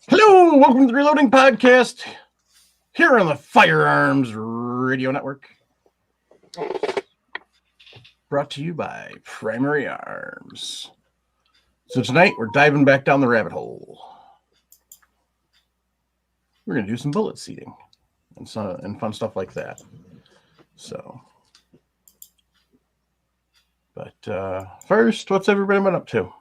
Hello, welcome to the Reloading Podcast here on the Firearms Radio Network. Brought to you by Primary Arms. So tonight we're diving back down the rabbit hole. We're going to do some bullet seating and fun stuff like that. But first, what's everybody been up to?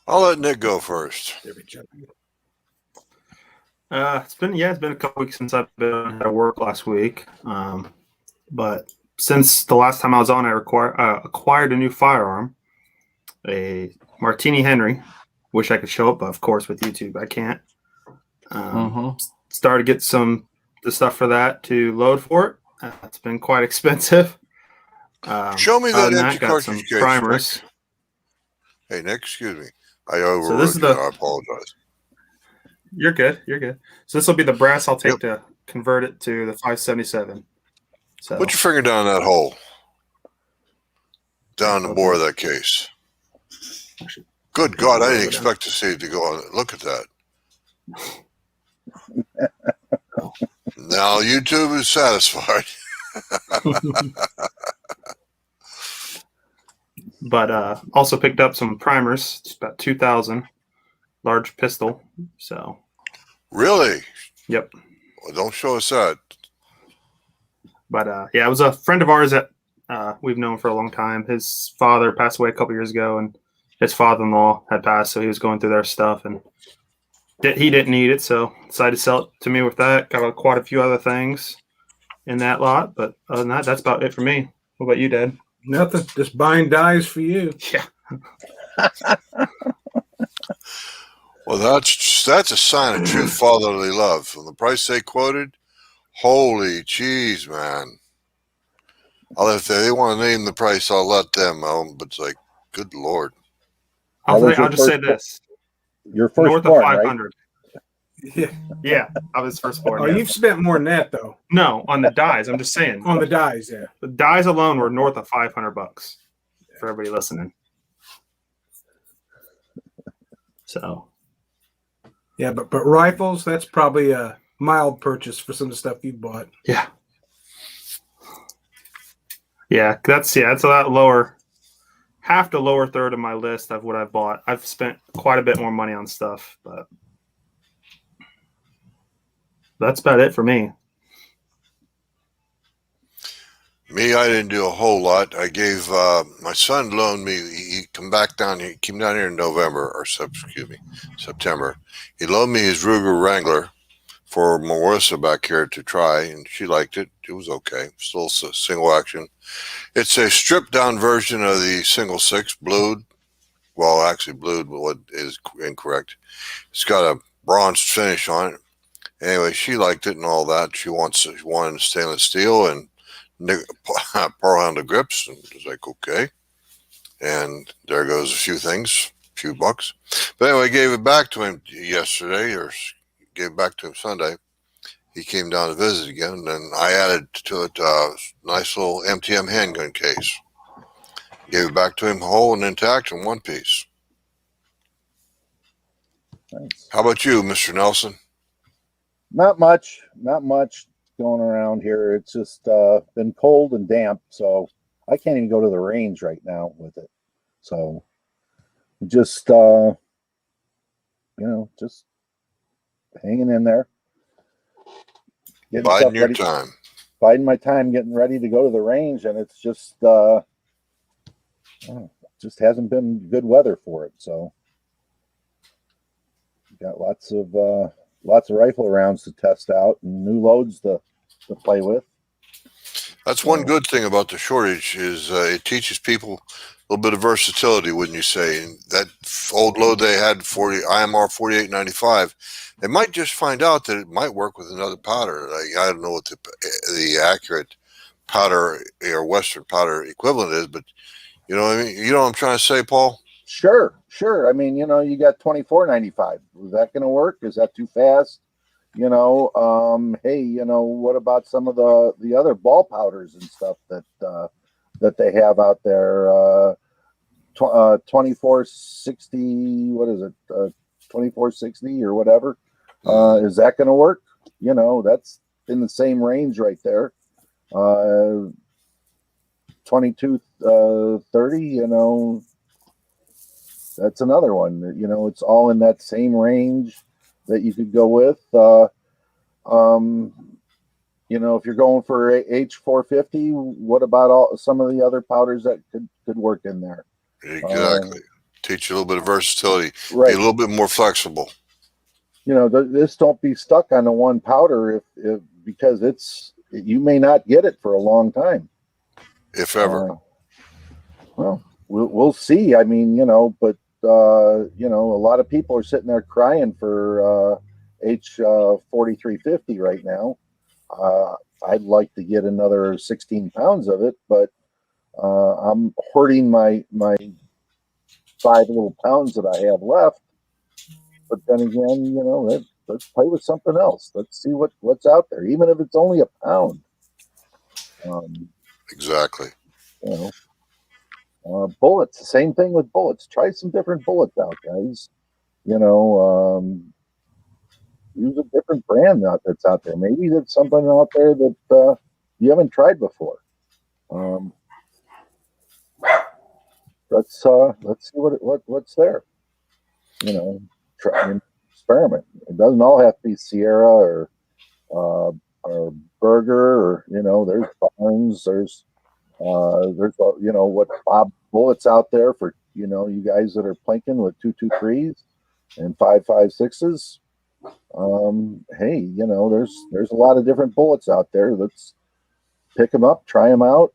I'll let Nick go first. It's been a couple weeks since I've been at work last week. But since the last time I was on, I acquired a new firearm, a Martini Henry. Wish I could show it, but of course with YouTube I can't. Started to get the stuff for that to load for it. It's been quite expensive. Show me that empty got some cartridge case, primers. Nick. Hey, Nick, excuse me. I overrode this is you. I apologize. You're good. So this will be the brass I'll take to convert it to the 577. So Put your finger down that hole. Down the bore of that case. Good God, I didn't expect to see it to go on. Look at that. Now YouTube is satisfied. But also picked up some primers. It's about 2,000. Large pistol. So. Really? Yep. Well, don't show us that. But it was a friend of ours that we've known for a long time. His father passed away a couple years ago, and his father-in-law had passed, so he was going through their stuff, and he didn't need it, so decided to sell it to me with that. Got quite a few other things in that lot, but other than that, that's about it for me. What about you, Dad? Nothing. Just buying dies for you. Yeah. Well, that's a sign of true fatherly love. From the price they quoted, holy cheese, man. If they want to name the price, I'll let them. But it's like, good Lord. I'll just say this. Your first North of 500. Yeah. Yeah, I was firstborn. Oh, you've spent more than that, though. No, on the dies. I'm just saying. On the dies, yeah. The dies alone were north of $500 for everybody listening. So. Yeah, but rifles, that's probably a mild purchase for some of the stuff you bought. Yeah. Yeah, that's a lot lower. Half the lower third of my list of what I've bought. I've spent quite a bit more money on stuff, but that's about it for me. Me, I didn't do a whole lot. I gave my son loaned me. He came down here in September. He loaned me his Ruger Wrangler for Melissa back here to try, and she liked it. It was okay. Still a single action. It's a stripped down version of the single six blued. Well, actually blued, but what is incorrect. It's got a bronze finish on it. Anyway, she liked it and all that. She wanted stainless steel and pearl handle grips, and it was like, okay. And there goes a few things, a few bucks. But anyway, I gave it back to him yesterday, or gave it back to him Sunday. He came down to visit again, and then I added to it a nice little MTM handgun case. Gave it back to him whole and intact in one piece. Nice. How about you, Mr. Nelson? Not much going around here. It's just been cold and damp, so I can't even go to the range right now with it. So just just hanging in there. Biding your time. Biding my time, getting ready to go to the range, and it's just just hasn't been good weather for it. So got lots of rifle rounds to test out and new loads to play with. That's one good thing about the shortage is it teaches people a little bit of versatility, wouldn't you say? And that old load they had, IMR 4895, they might just find out that it might work with another powder. Like, I don't know what the accurate powder or Western powder equivalent is, but you know what I mean? You know what I'm trying to say, Paul? Sure. I mean, you got 2495. Is that going to work? Is that too fast? Hey, what about some of the other ball powders and stuff that they have out there? 2460. What is it? 2460 or whatever. Is that going to work? You know, that's in the same range right there. 2230. You know, that's another one. You know, it's all in that same range that you could go with. You know, if you're going for H450, what about some of the other powders that could work in there? Exactly. Teach you a little bit of versatility. Right. Be a little bit more flexible. You know, this don't be stuck on the one powder if because you may not get it for a long time, If ever. Well, we'll see. I mean, you know, but you know, a lot of people are sitting there crying for H4350 right now. I'd like to get another 16 pounds of it, but I'm hoarding my 5 little pounds that I have left. But then again, you know, let's play with something else. Let's see what's out there, even if it's only a pound. Exactly. You know, bullets. Same thing with bullets. Try some different bullets out, guys. You know, use a different brand that's out there. Maybe there's something out there that you haven't tried before. Let's see what's there. You know, try and experiment. It doesn't all have to be Sierra or Burger, or you know, there's Barnes, there's you know, what Bob bullets out there for, you know, you guys that are plinking with 223s and 5.56s. Hey, you know, there's a lot of different bullets out there. Let's pick them up, try them out.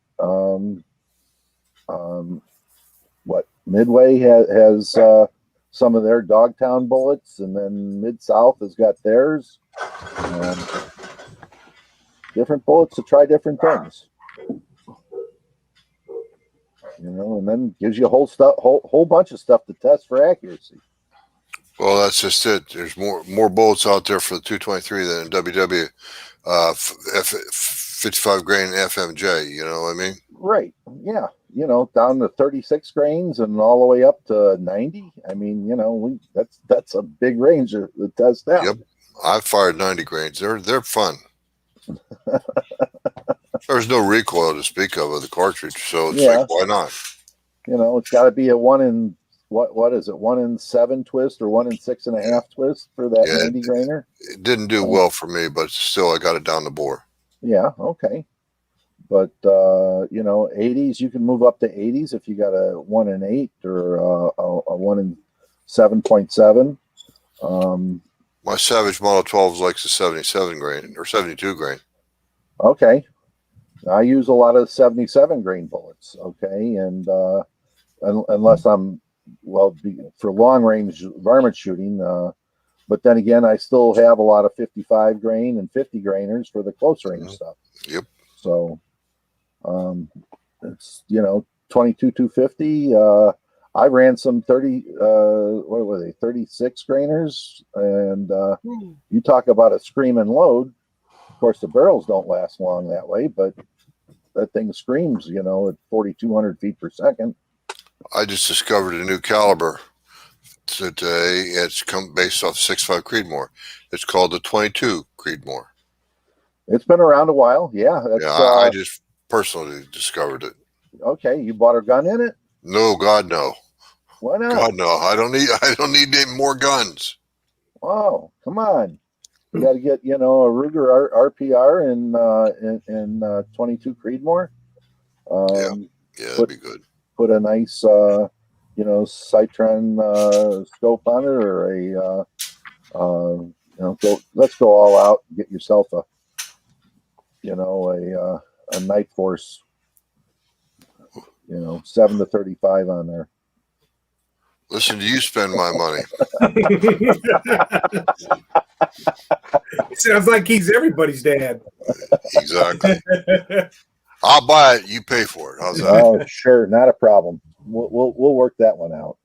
What Midway has some of their Dogtown bullets, and then Mid-South has got theirs. Different bullets to try different things. You know, and then gives you a whole bunch of stuff to test for accuracy. Well, that's just it. There's more bullets out there for the 223 than WW 55 grain FMJ. You know what I mean? Right. Yeah. You know, down to 36 grains and all the way up to 90. I mean, you know, that's a big range to test out. Yep. I've fired 90 grains. They're fun. There's no recoil to speak of the cartridge, so it's like, why not? You know, it's got to be a 1 in what is it? 1 in 7 twist or 1 in 6.5 twist for that 90 grainer. It didn't do well for me, but still, I got it down the bore. Yeah. Okay. But you know, 80s, you can move up to 80s if you got a 1 in 8 or a 1 in 7.7. My Savage Model 12 likes the 77 grain or 72 grain. Okay. I use a lot of 77 grain bullets. Okay. And unless I'm, for long range varmint shooting, but then again, I still have a lot of 55 grain and 50 grainers for the close range stuff. Yep. So, it's, you know, 22-250. I ran some 36 grainers, and you talk about a screaming load. Of course, the barrels don't last long that way, but that thing screams, you know, at 4,200 feet per second. I just discovered a new caliber today. It's based off 6.5 Creedmoor. It's called the 22 Creedmoor. It's been around a while. Yeah. I just personally discovered it. Okay. You bought a gun in it? No, God, no. Why not? God, no. I don't need any more guns. Oh, come on. You got to get, you know, a Ruger RPR in 22 Creedmoor. Yeah, that'd be good. Put a nice, you know, Citron scope on it, or you know, let's go all out and get yourself a Night Force, you know, 7 to 35 on there. Listen to you spend my money. Sounds like he's everybody's dad. Exactly. I'll buy it. You pay for it. How's that? Oh, sure, not a problem. We'll work that one out.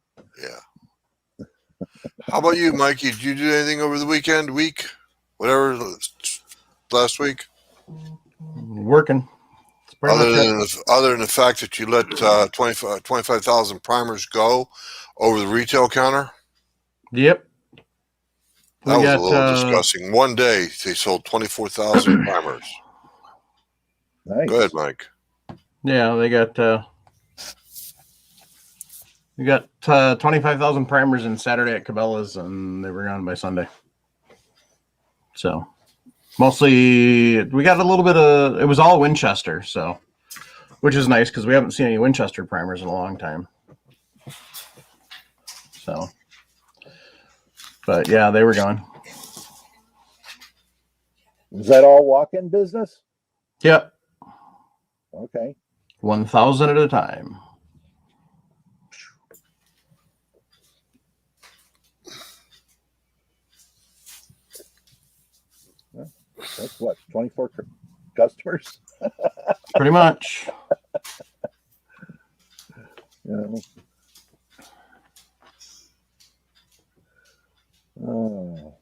Yeah. How about you, Mikey? Did you do anything over the week, whatever, last week? Working. It's pretty much it. Other than the fact that you let 25,000 primers go over the retail counter, Yep. that was a little disgusting. One day they sold 24,000 primers. Nice. Go ahead, Mike. Yeah, they got 25,000 primers in Saturday at Cabela's, and they were gone by Sunday. So mostly we got a little bit of, it was all Winchester, so, which is nice because we haven't seen any Winchester primers in a long time. So, but yeah, they were gone. Was that all walk-in business? Yep. Okay. 1,000 at a time. That's what, 24 customers? Pretty much. Yeah. Oh.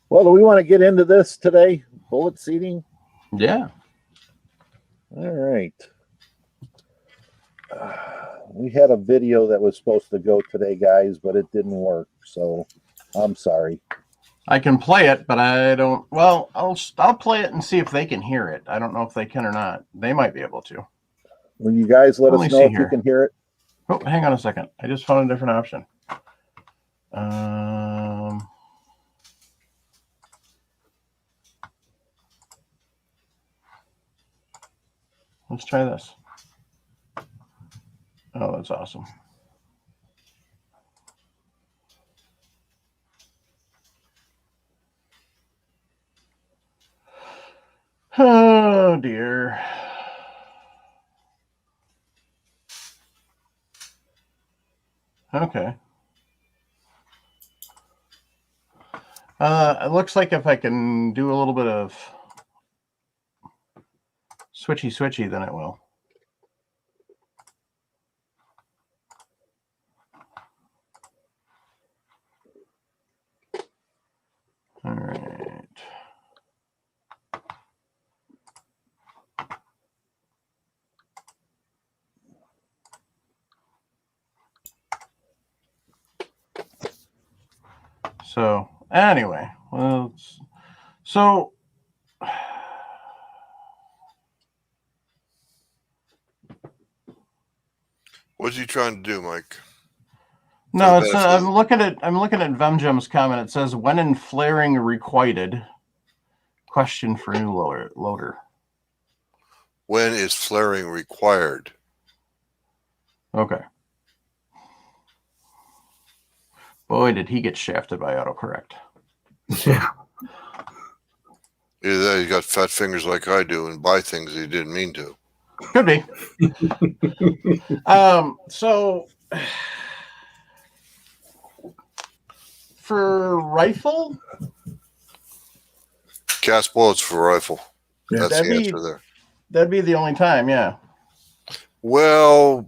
Well, do we want to get into this today? Bullet seating? Yeah. All right. We had a video that was supposed to go today, guys, but it didn't work. So I'm sorry. I can play it, but I don't. Well, I'll play it and see if they can hear it. I don't know if they can or not. They might be able to. Will you guys let us know if you can hear it? Oh, hang on a second. I just found a different option. Let's try this. Oh, that's awesome. Oh, dear. Okay. It looks like if I can do a little bit of switchy, then it will. All right. So anyway, well, so What's he trying to do, Mike? no, it's I'm looking at Vemjum's comment. It says when in flaring requited. Question for new loader. When is flaring required? Okay. Boy, did he get shafted by autocorrect. Yeah. Either that, he got fat fingers like I do and buy things he didn't mean to. Could be. So for rifle, Cast bullets for rifle. Yeah, That's the answer there. That'd be the only time, yeah. Well,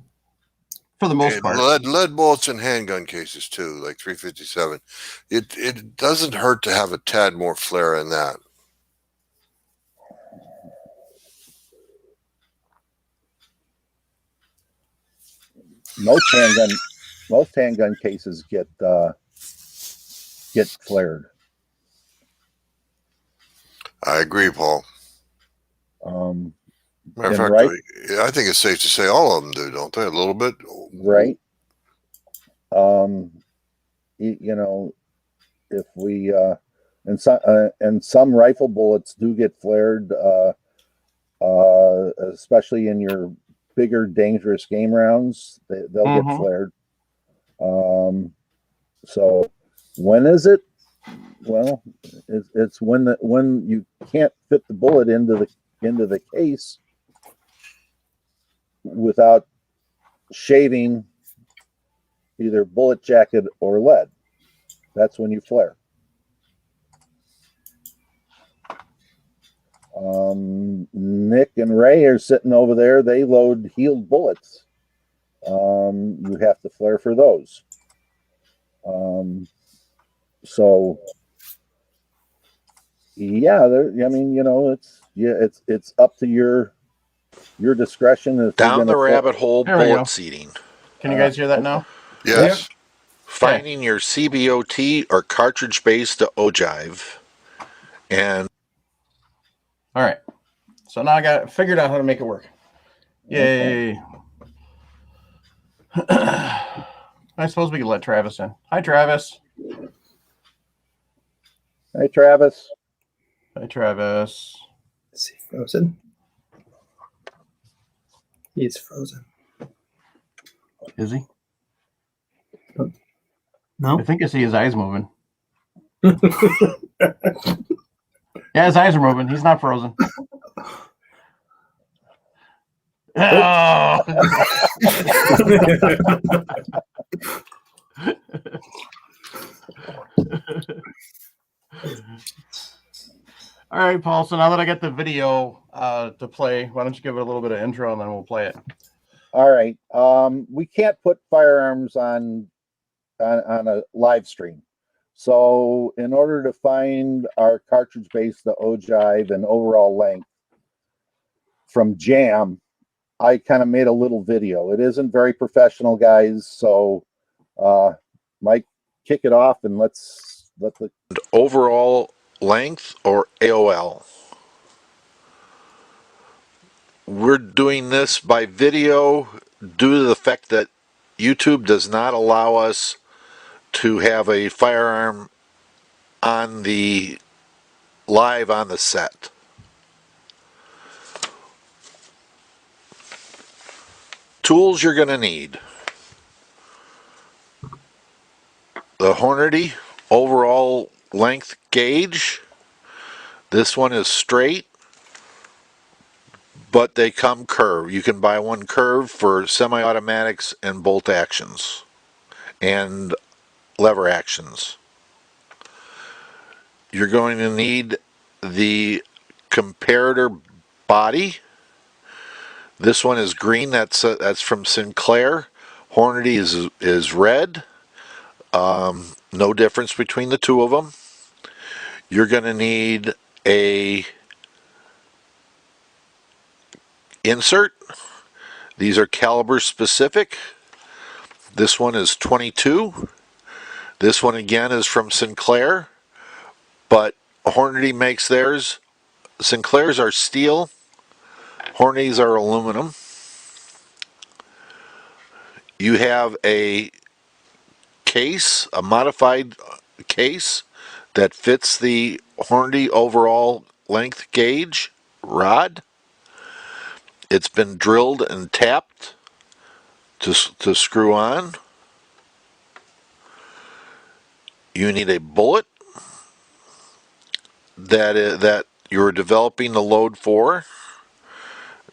For the most part. lead bullets in handgun cases too, like 357. It doesn't hurt to have a tad more flare in that. Most handgun cases get flared. I agree, Paul. Matter of fact, right? I think it's safe to say all of them do, don't they? A little bit, right? You know, if we and some rifle bullets do get flared, especially in your bigger, dangerous game rounds, they'll get flared. So when is it? Well, it's when you can't fit the bullet into the case without shaving either bullet jacket or lead. That's when you flare. Nick and Ray are sitting over there. They load healed bullets. You have to flare for those. So yeah, I mean, you know, it's up to your your discretion if you're Down going the to rabbit hole There we go. bullet seating. Can you guys hear that now? Yes. Finding your CBOT or cartridge-based ogive. And All right. So now I got figured out how to make it work. Yay. I suppose we could let Travis in. Hi, Travis. Hey, Travis. Hi, Travis. Is he frozen? He's frozen. Is he? No. I think I see his eyes moving. Yeah, his eyes are moving. He's not frozen. Oh. All right, Paul. So now that I got the video to play, why don't you give it a little bit of intro and then we'll play it. All right. We can't put firearms on a live stream. So in order to find our cartridge base, the ogive, and overall length from Jam, I kind of made a little video. It isn't very professional, guys. So Mike, kick it off and let the overall length or AOL. We're doing this by video due to the fact that YouTube does not allow us to have a firearm on the live on the set. Tools you're going to need. The Hornady overall length gauge. This one is straight, but they come curved. You can buy one curved for semi-automatics and bolt actions and lever actions. You're going to need the comparator body. This one is green. That's from Sinclair. Hornady is red. No difference between the two of them. You're going to need a insert. These are caliber specific. This one is 22. This one again is from Sinclair, but Hornady makes theirs. Sinclair's are steel. Hornady's are aluminum. You have a case, a modified case that fits the Hornady overall length gauge rod. It's been drilled and tapped to screw on. You need a bullet that you're developing the load for,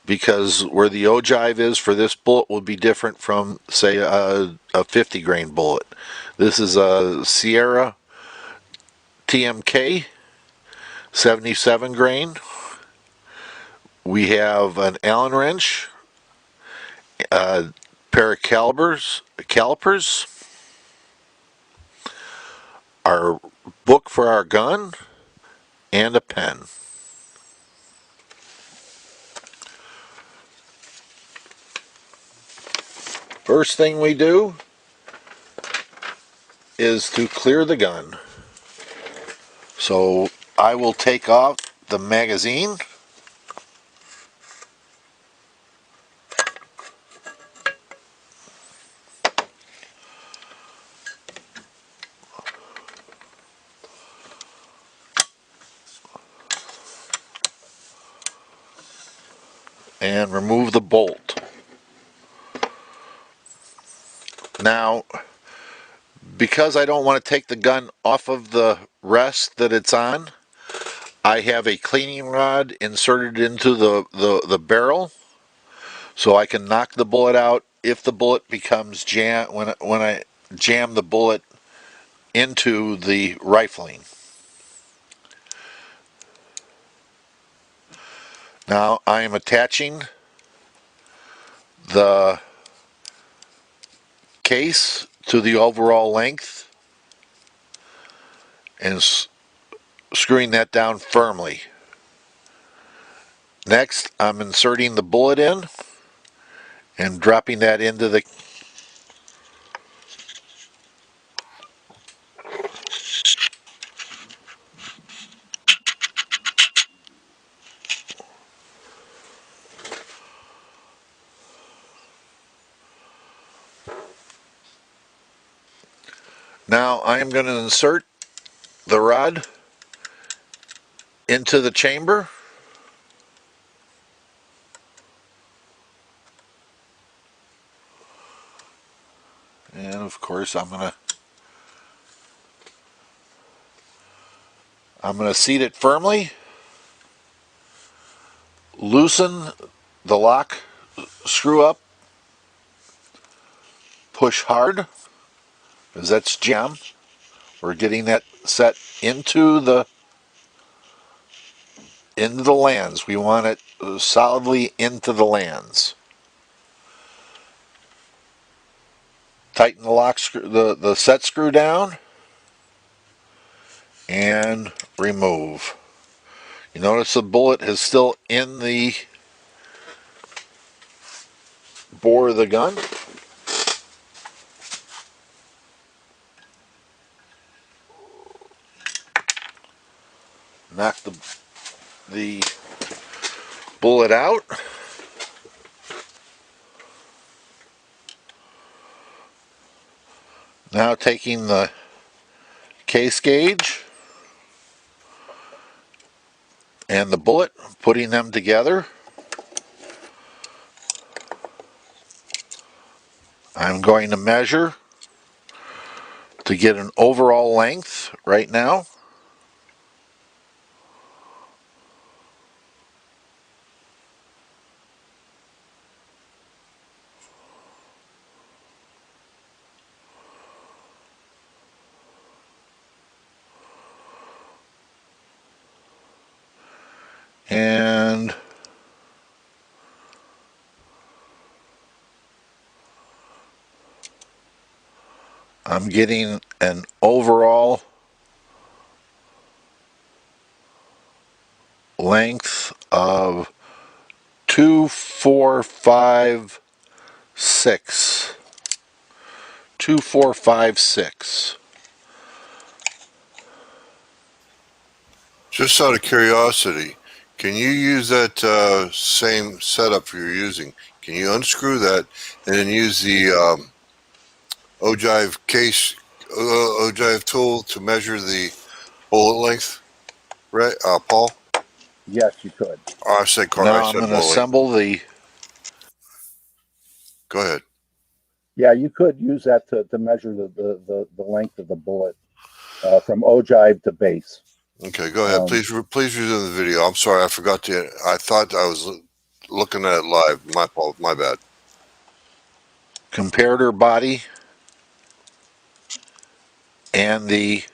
because where the ogive is for this bullet will be different from, say, a 50 grain bullet. This is a Sierra TMK 77 grain. We have an Allen wrench, a pair of calipers, our book for our gun, and a pen. First thing we do is to clear the gun. So I will take off the magazine. And remove the bolt. Now, because I don't want to take the gun off of the rest that it's on, I have a cleaning rod inserted into the barrel, so I can knock the bullet out if the bullet becomes jam when I jam the bullet into the rifling. Now I am attaching the case to the overall length and screwing that down firmly. Next, I'm inserting the bullet in and dropping that into the Now I am going to insert the rod into the chamber. And of course I'm going to seat it firmly, loosen the lock screw up, push hard, because that's jam. We're getting that set into the lands. We want it solidly into the lands. Tighten the lock screw, the set screw down, and remove. You notice the bullet is still in the bore of the gun. Knock the bullet out. Now taking the case gauge and the bullet, putting them together. I'm going to measure to get an overall length right now. And I'm getting an overall length of 2456. 2456. Just out of curiosity, can you use that same setup you're using? Can you unscrew that and then use the ogive case, ogive tool to measure the bullet length? Right, Paul? Yes, you could. Oh, I said car. I Now I'm said going to bullet length. assemble the. Go ahead. Yeah, you could use that to measure the length of the bullet from ogive to base. Okay, go ahead. Please resume the video. I'm sorry, I forgot to. I thought I was looking at it live. My fault. My bad. Comparator body and the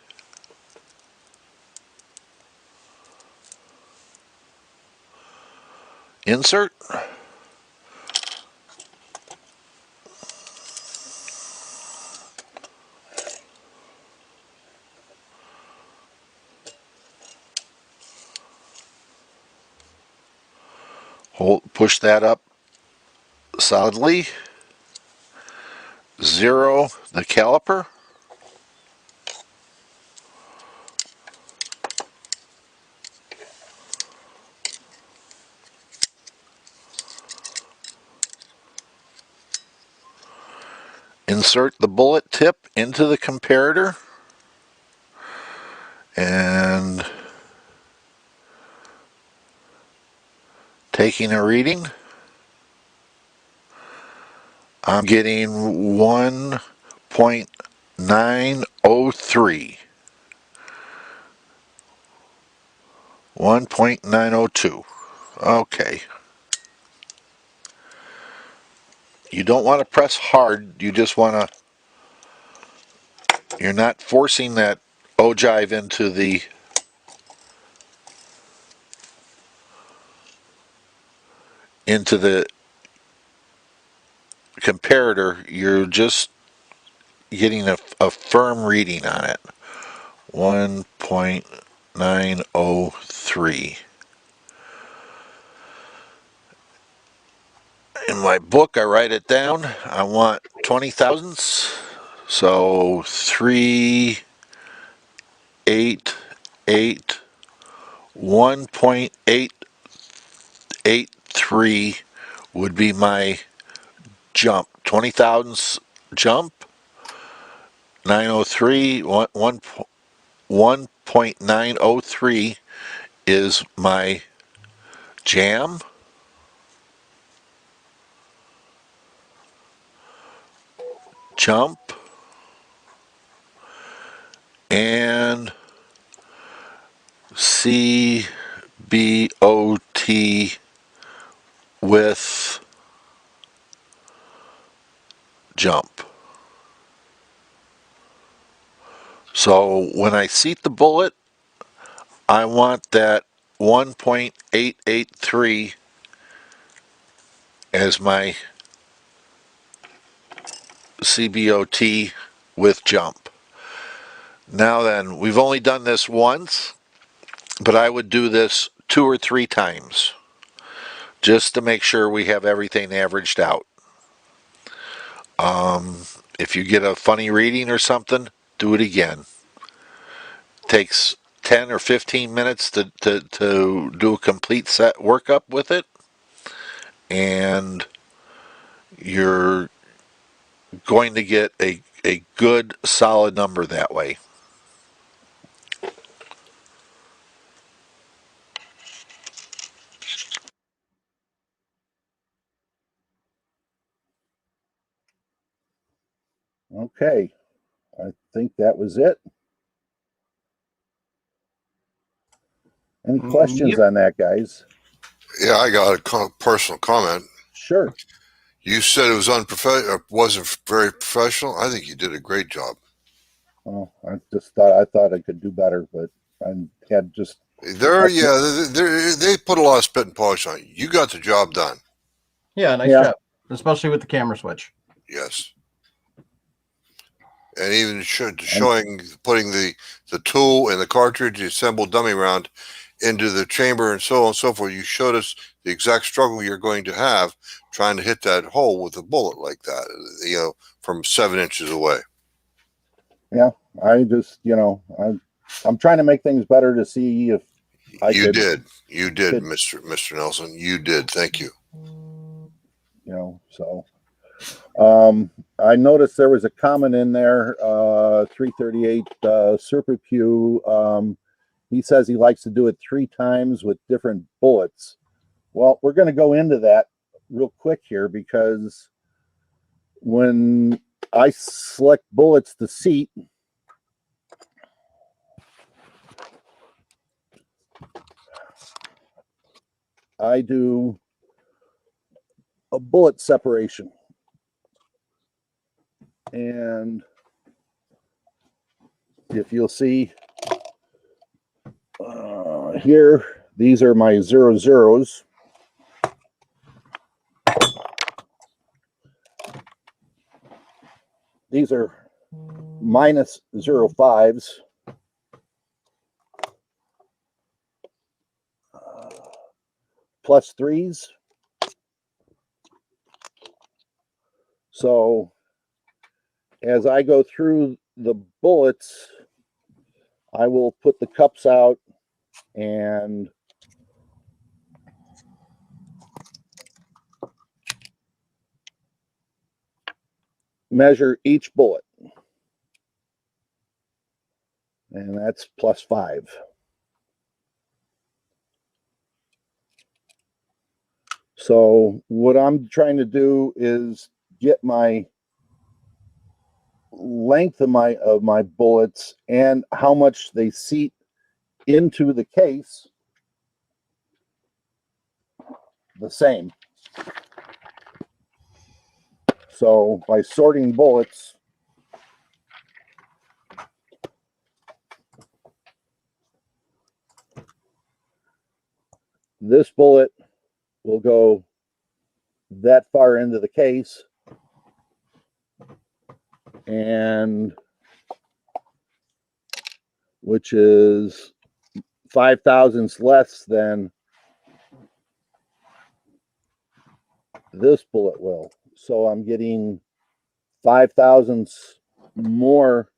insert. Push that up solidly. Zero the caliper. Insert the bullet tip into the comparator and taking a reading. I'm getting 1.903. 1.902. Okay. You don't want to press hard. You just want to. You're not forcing that ogive into the comparator. You're just getting a firm reading on it. 1.903. In my book, I write it down. I want 20 thousandths. So 388 1.883 would be my jump. 20 thousandths jump. 903 1.903 is my jam. Jump. And CBOT with jump. So when I seat the bullet, I want that 1.883 as my CBOT with jump. Now then, we've only done this once, but I would do this 2 or 3 times just to make sure we have everything averaged out. If you get a funny reading or something, do it again. Takes 10 or 15 minutes to do a complete set workup with it, and you're going to get a good solid number that way. Okay. I think that was it. Any questions Yep. on that, guys? Yeah, I got a personal comment. Sure. You said it was unprofessional, wasn't very professional. I think you did a great job. Well, I thought I could do better, but I had just They put a lot of spit and polish on it. You got the job done. Yeah, nice Yeah. job, especially with the camera switch. Yes. And even showing, putting the tool and the cartridge, the assembled dummy round into the chamber and so on and so forth. You showed us the exact struggle you're going to have trying to hit that hole with a bullet like that, from 7 inches away. Yeah, I just, I'm trying to make things better to see if You did, Mr. Nelson. You did. Thank you. So I noticed there was a comment in there, 338 Serpipew. He says he likes to do it 3 times with different bullets. Well, we're going to go into that real quick here, because when I select bullets to seat, I do a bullet separation. And if you'll see here, these are my 00s. These are minus 05s. Plus 3s. So as I go through the bullets, I will put the cups out and measure each bullet. And that's plus 5. So what I'm trying to do is get my length of my bullets and how much they seat into the case the same. So by sorting bullets, this bullet will go that far into the case, and which is 5 thousandths less than this bullet will. So I'm getting 5 thousandths more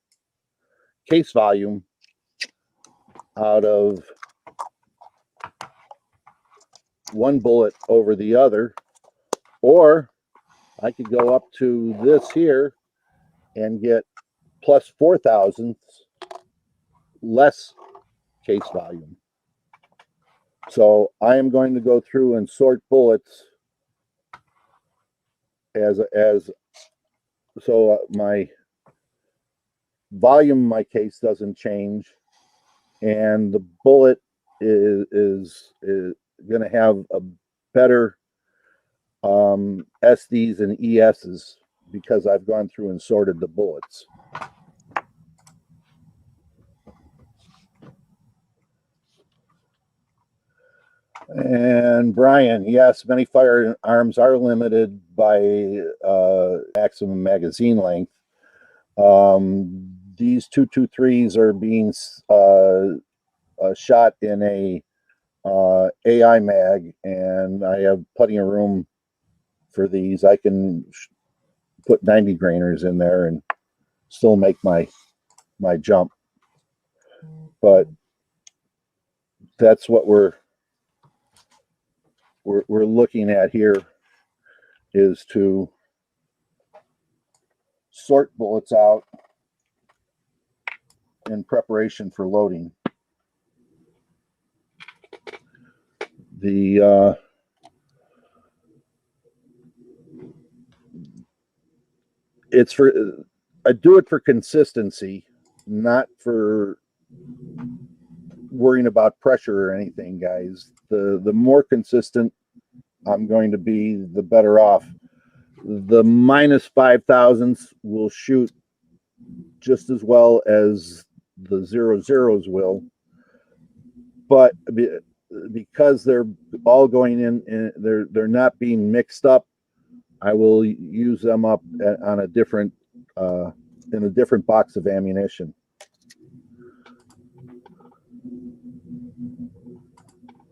case volume out of one bullet over the other, or I could go up to this here and get plus 4 thousandths less case volume. So I am going to go through and sort bullets as so my volume in my case doesn't change, and the bullet is going to have a better SDs and ESs because I've gone through and sorted the bullets. And Brian, yes, many firearms are limited by maximum magazine length. These 223s are being shot in a AI mag, and I have plenty of room for these. I can put 90 grainers in there and still make my jump. But that's what we're looking at here, is to sort bullets out in preparation for loading. I do it for consistency, not for worrying about pressure or anything, guys. The more consistent I'm going to be, the better off. The minus 5 thousandths will shoot just as well as the 00s will, but because they're all going in, they're not being mixed up, I will use them up on a different in a different box of ammunition.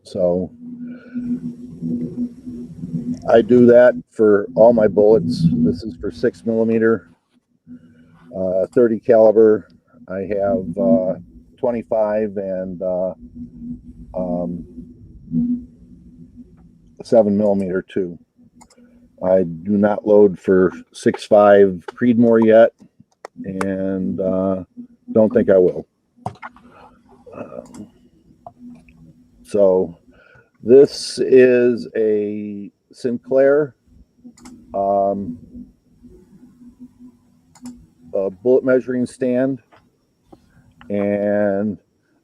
So I do that for all my bullets. This is for 6mm, 30 caliber. I have 25 and 7mm too. I do not load for 6.5 Creedmoor yet, and don't think I will. So this is a Sinclair a bullet measuring stand, and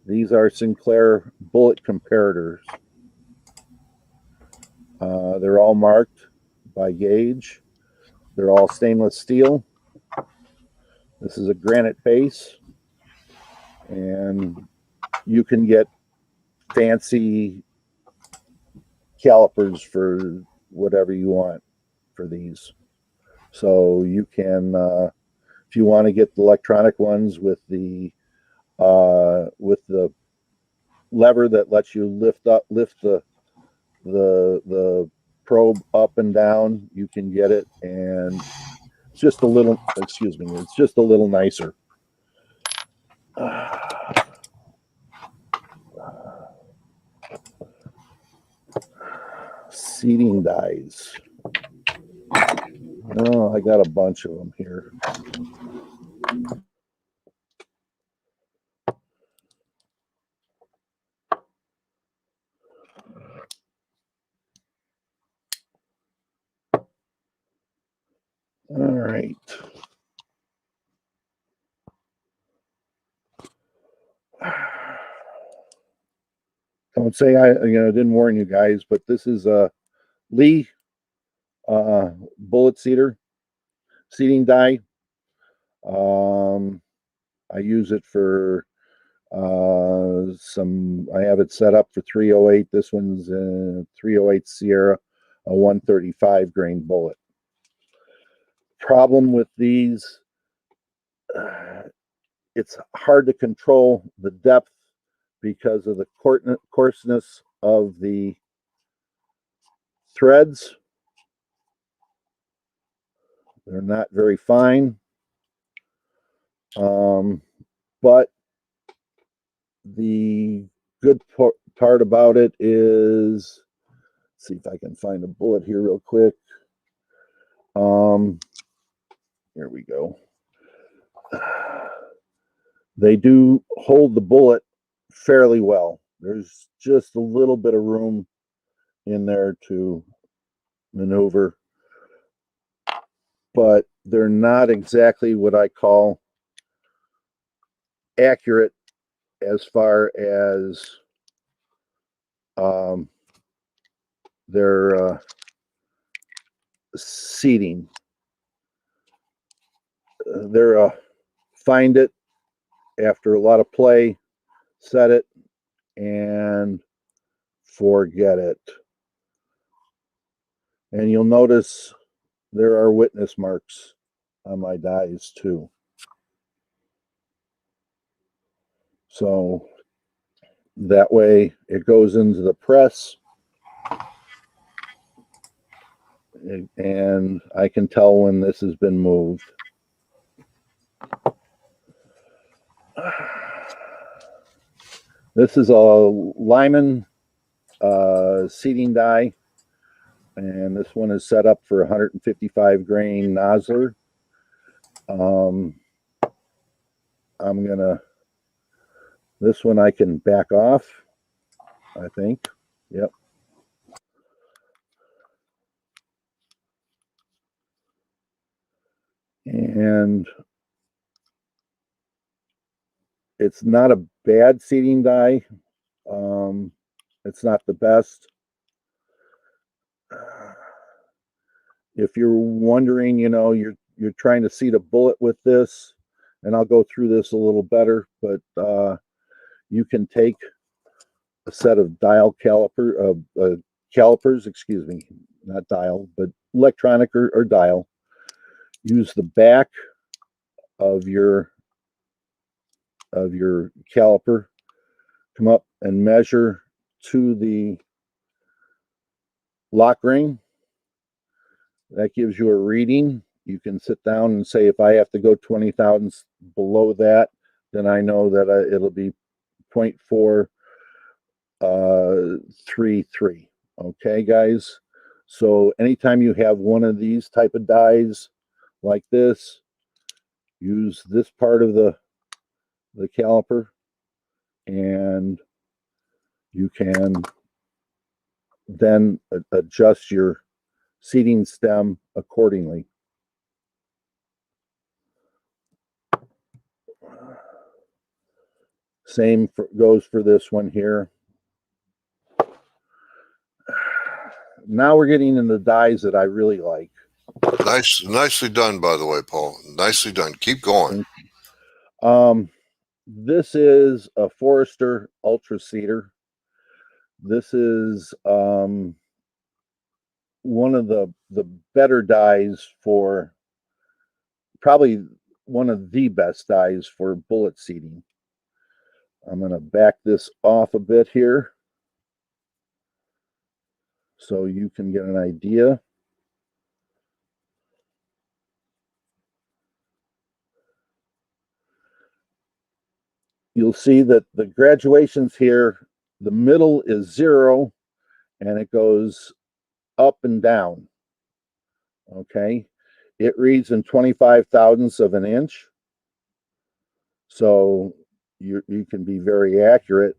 these are Sinclair bullet comparators. They're all marked by gauge. They're all stainless steel. This is a granite base, and you can get fancy calipers for whatever you want for these. So you can, if you want to get the electronic ones with the lever that lets you lift the probe up and down, you can get it, and it's just a little, excuse me, it's just a little nicer. Seating dies. Oh, I got a bunch of them here. All right. Don't say I didn't warn you guys, but this is a Lee bullet seating die. I use it for I have it set up for 308. This one's a 308 Sierra, a 135 grain bullet. Problem with these, it's hard to control the depth because of the coarseness of the threads. They're not very fine. But the good part about it is, let's see if I can find a bullet here real quick. Here we go. They do hold the bullet fairly well. There's just a little bit of room in there to maneuver, but they're not exactly what I call accurate as far as their seating. They're find it after a lot of play, set it, and forget it. And you'll notice there are witness marks on my dies too. So that way it goes into the press and I can tell when this has been moved. This is a Lyman seating die, and this one is set up for 155 grain Nosler. I'm gonna, this one I can back off, I think. Yep. And it's not a bad seating die. It's not the best. If you're wondering, you know, you're trying to seat a bullet with this, and I'll go through this a little better, but you can take a set of calipers, excuse me, not dial, but electronic or dial. Use the back of your caliper, come up and measure to the lock ring. That gives you a reading. You can sit down and say, if I have to go 20 thousandths below that, then I know that it'll be 0.433. Okay, guys. So anytime you have one of these type of dies like this, use this part of the caliper, and you can then adjust your seating stem accordingly. Same goes for this one here. Now we're getting into dies that I really like. Nicely done, by the way, Paul. Nicely done. Keep going. This is a Forester Ultra Seeder. This is one of the better dies for, probably one of the best dies for bullet seating. I'm going to back this off a bit here so you can get an idea. You'll see that the graduations here, the middle is 0 and it goes up and down. Okay, it reads in 25 thousandths of an inch, so you can be very accurate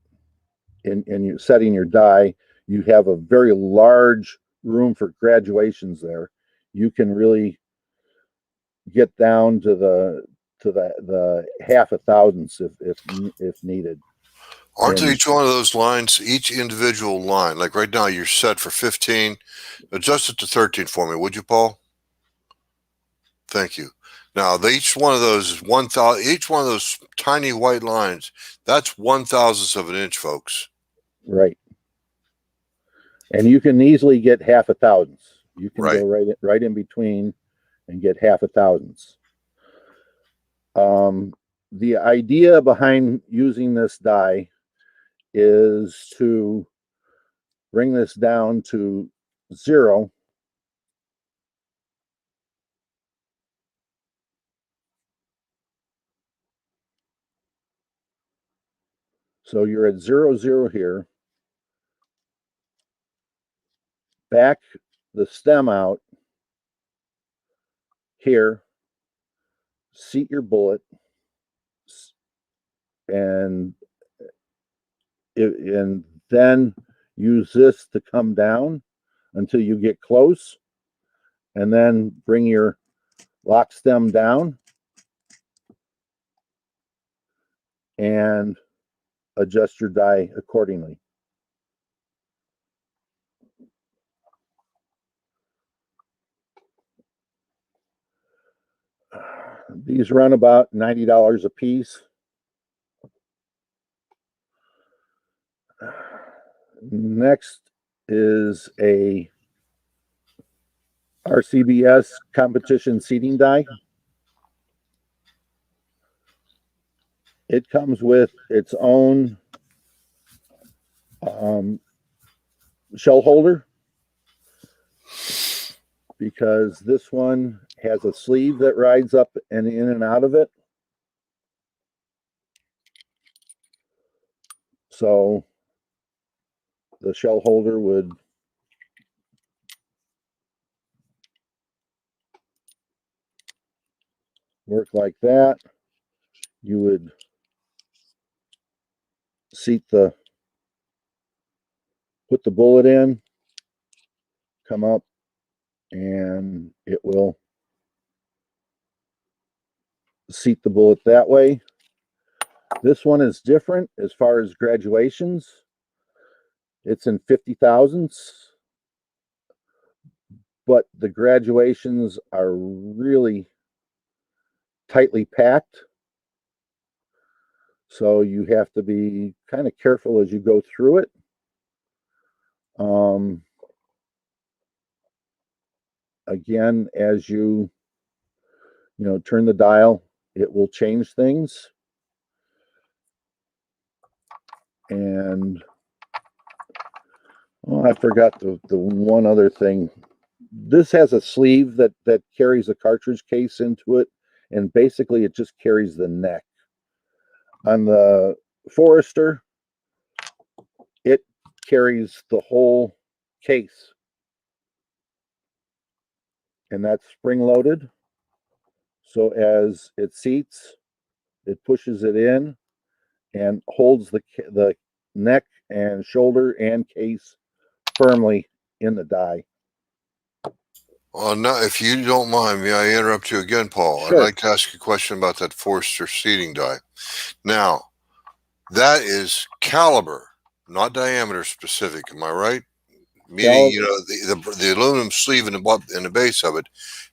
in your setting your die. You have a very large room for graduations there. You can really get down to the half a thousandths if needed. Aren't each one of those lines, each individual line, like right now you're set for 15, adjust it to 13 for me, would you, Paul? Thank you. Now, each one of those is 1,000, each one of those tiny white lines, that's 1,000th of an inch, folks. Right. And you can easily get half a thousandths. You can go right in between and get half a thousandths. The idea behind using this die is to bring this down to 0 So you're at 0, 0 here. Back the stem out here. Seat your bullet, and then use this to come down until you get close, and then bring your lock stem down and adjust your die accordingly. These run about $90 a piece. Next is a RCBS competition seating die. It comes with its own shell holder, because this one has a sleeve that rides up and in and out of it. So the shell holder would work like that. You would put the bullet in, come up, and it will seat the bullet that way. This one is different as far as graduations. It's in 50 thousandths, but the graduations are really tightly packed. So you have to be kind of careful as you go through it. Again, as you turn the dial, it will change things. And I forgot the one other thing. This has a sleeve that carries a cartridge case into it, and basically it just carries the neck. On the Forester, it carries the whole case, and that's spring loaded. So as it seats, it pushes it in and holds the neck and shoulder and case firmly in the die. Well, now, if you don't mind, may I interrupt you again, Paul? Sure. I'd like to ask you a question about that Forster seating die. Now, that is caliber, not diameter specific. Am I right? Meaning, the aluminum sleeve in the base of it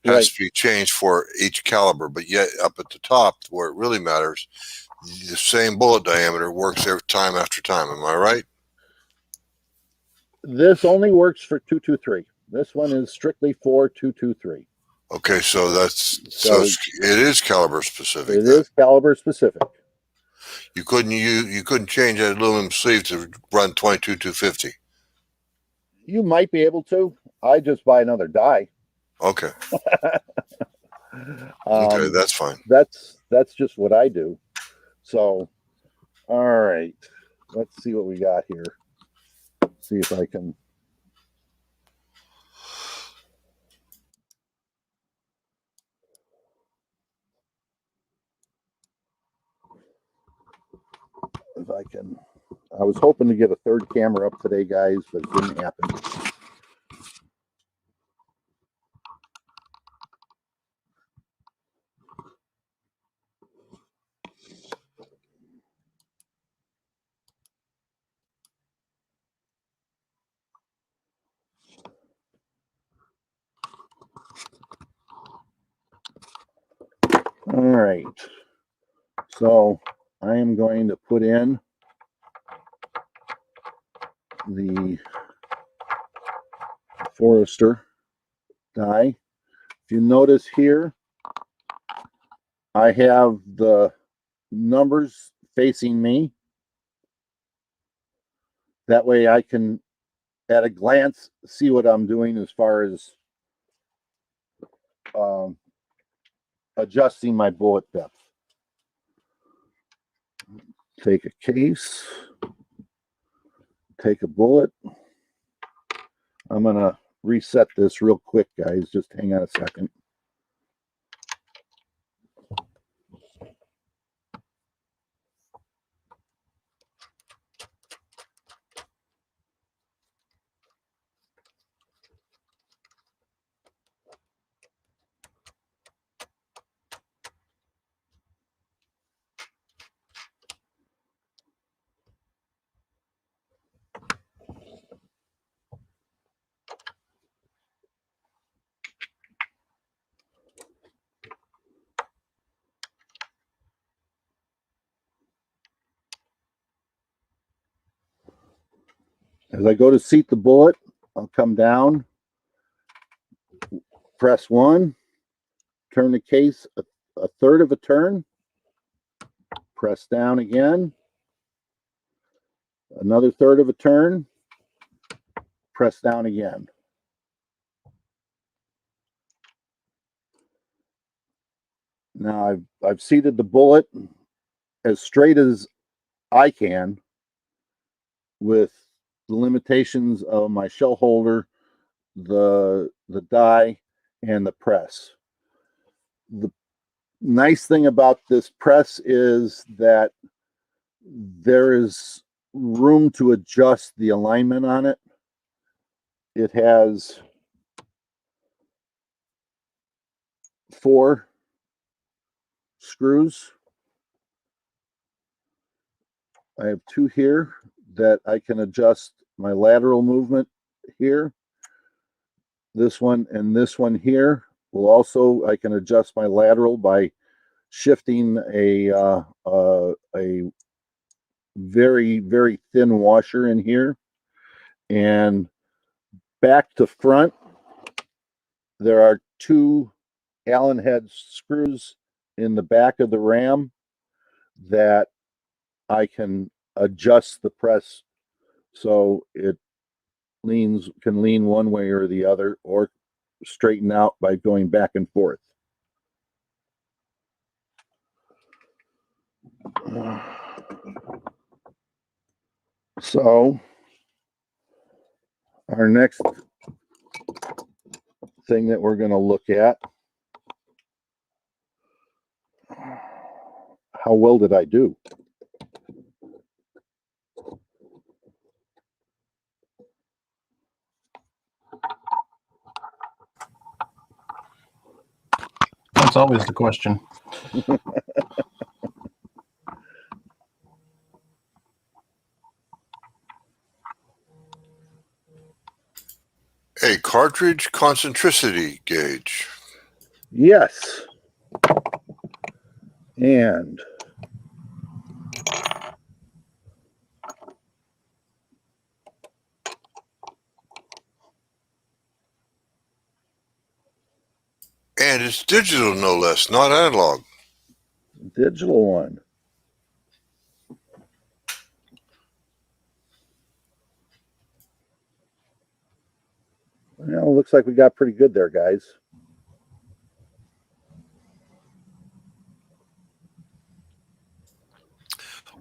has Right. to be changed for each caliber, but yet up at the top, where it really matters, the same bullet diameter works every time after time. Am I right? This only works for 223. This one is strictly for 223. Okay, so it is caliber specific. It is caliber specific. You couldn't change that aluminum sleeve to run 22-250. You might be able to. I just buy another die. Okay. Okay, that's fine. That's just what I do. So, all right. Let's see what we got here. See if I can. I was hoping to get a third camera up today, guys, but it didn't happen. All right. So I am going to put in the Forester die. If you notice here, I have the numbers facing me. That way I can, at a glance, see what I'm doing as far as adjusting my bullet depth. Take a case, take a bullet. I'm going to reset this real quick, guys. Just hang on a second. As I go to seat the bullet, I'll come down, press 1, turn the case a third of a turn, press down again, another third of a turn, press down again. Now I've seated the bullet as straight as I can with the limitations of my shell holder, the die, and the press. The nice thing about this press is that there is room to adjust the alignment on it. It has 4 screws. I have 2 here that I can adjust my lateral movement here. This one and this one here will also, I can adjust my lateral by shifting a very, very thin washer in here. And back to front, there are 2 Allen head screws in the back of the ram that I can adjust the press so it can lean one way or the other, or straighten out by going back and forth. So our next thing that we're going to look at, how well did I do? That's always the question. A cartridge concentricity gauge. Yes. And And it's digital, no less, not analog. digital one. Well, looks like we got pretty good there, guys.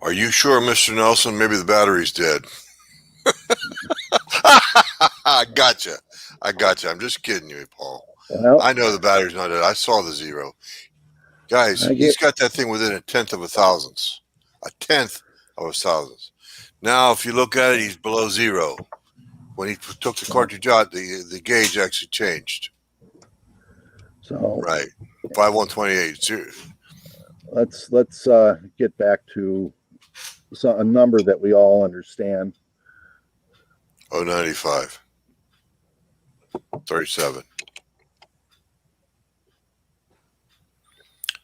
Are you sure, Mr. Nelson? Maybe the battery's dead. I gotcha. I'm just kidding you, Paul. Well, I know the battery's not dead. I saw the 0. Guys, he's got that thing within a tenth of a thousandth. A tenth of a thousandth. Now, if you look at it, he's below 0. When he took the cartridge out, the gauge actually changed. So Right. 5128. let's get back to a number that we all understand. 095. 37.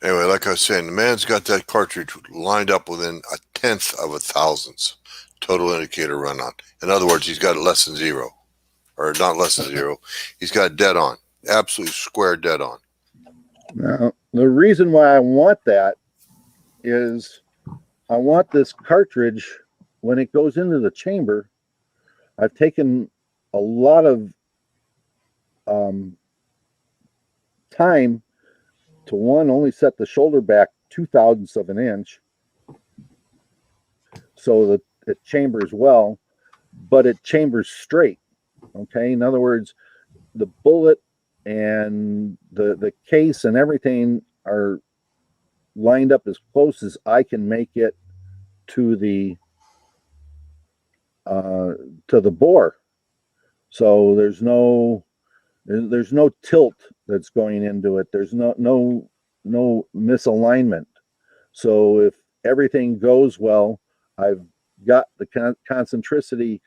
Anyway, like I was saying, the man's got that cartridge lined up within a tenth of a thousandth total indicator run on. In other words, he's got it less than 0. Or not less than 0. He's got it dead on. Absolutely square dead on. Now, the reason why I want that is I want this cartridge, when it goes into the chamber, I've taken a lot of time to, one, only set the shoulder back 0.02 of an inch, so that it chambers well, but it chambers straight. Okay, in other words, the bullet and the case and everything are lined up as close as I can make it to the bore. So there's no tilt that's going into it. There's no misalignment. So if everything goes well, I've got the concentricity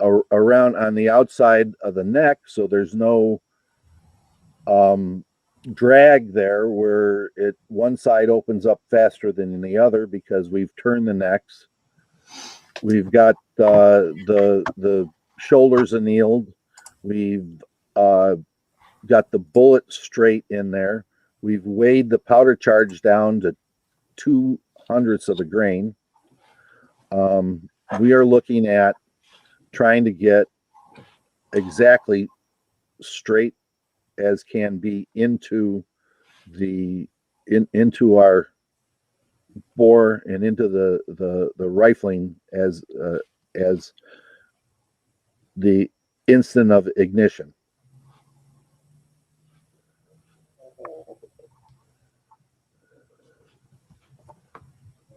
around on the outside of the neck, so there's no drag there where one side opens up faster than the other because we've turned the necks. We've got the shoulders annealed. We've got the bullet straight in there. We've weighed the powder charge down to 2/100ths of a grain. We are looking at trying to get exactly straight as can be into our bore and into the rifling as the instant of ignition.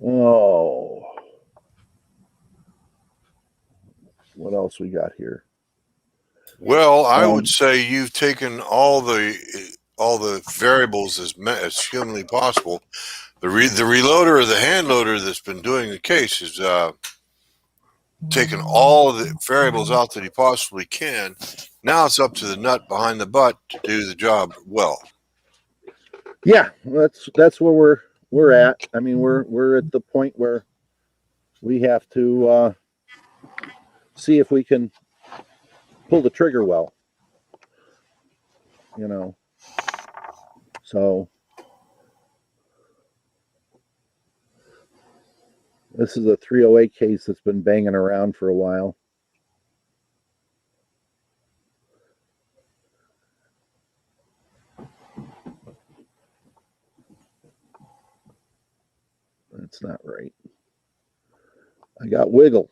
Oh, what else we got here? Well, I would say you've taken all the variables as humanly possible. The reloader or the hand loader that's been doing the case is taken all the variables out that he possibly can. Now it's up to the nut behind the butt to do the job well. Yeah, that's where we're at. I mean, we're at the point where we have to see if we can pull the trigger well. So this is a 308 case that's been banging around for a while. That's not right. I got wiggle.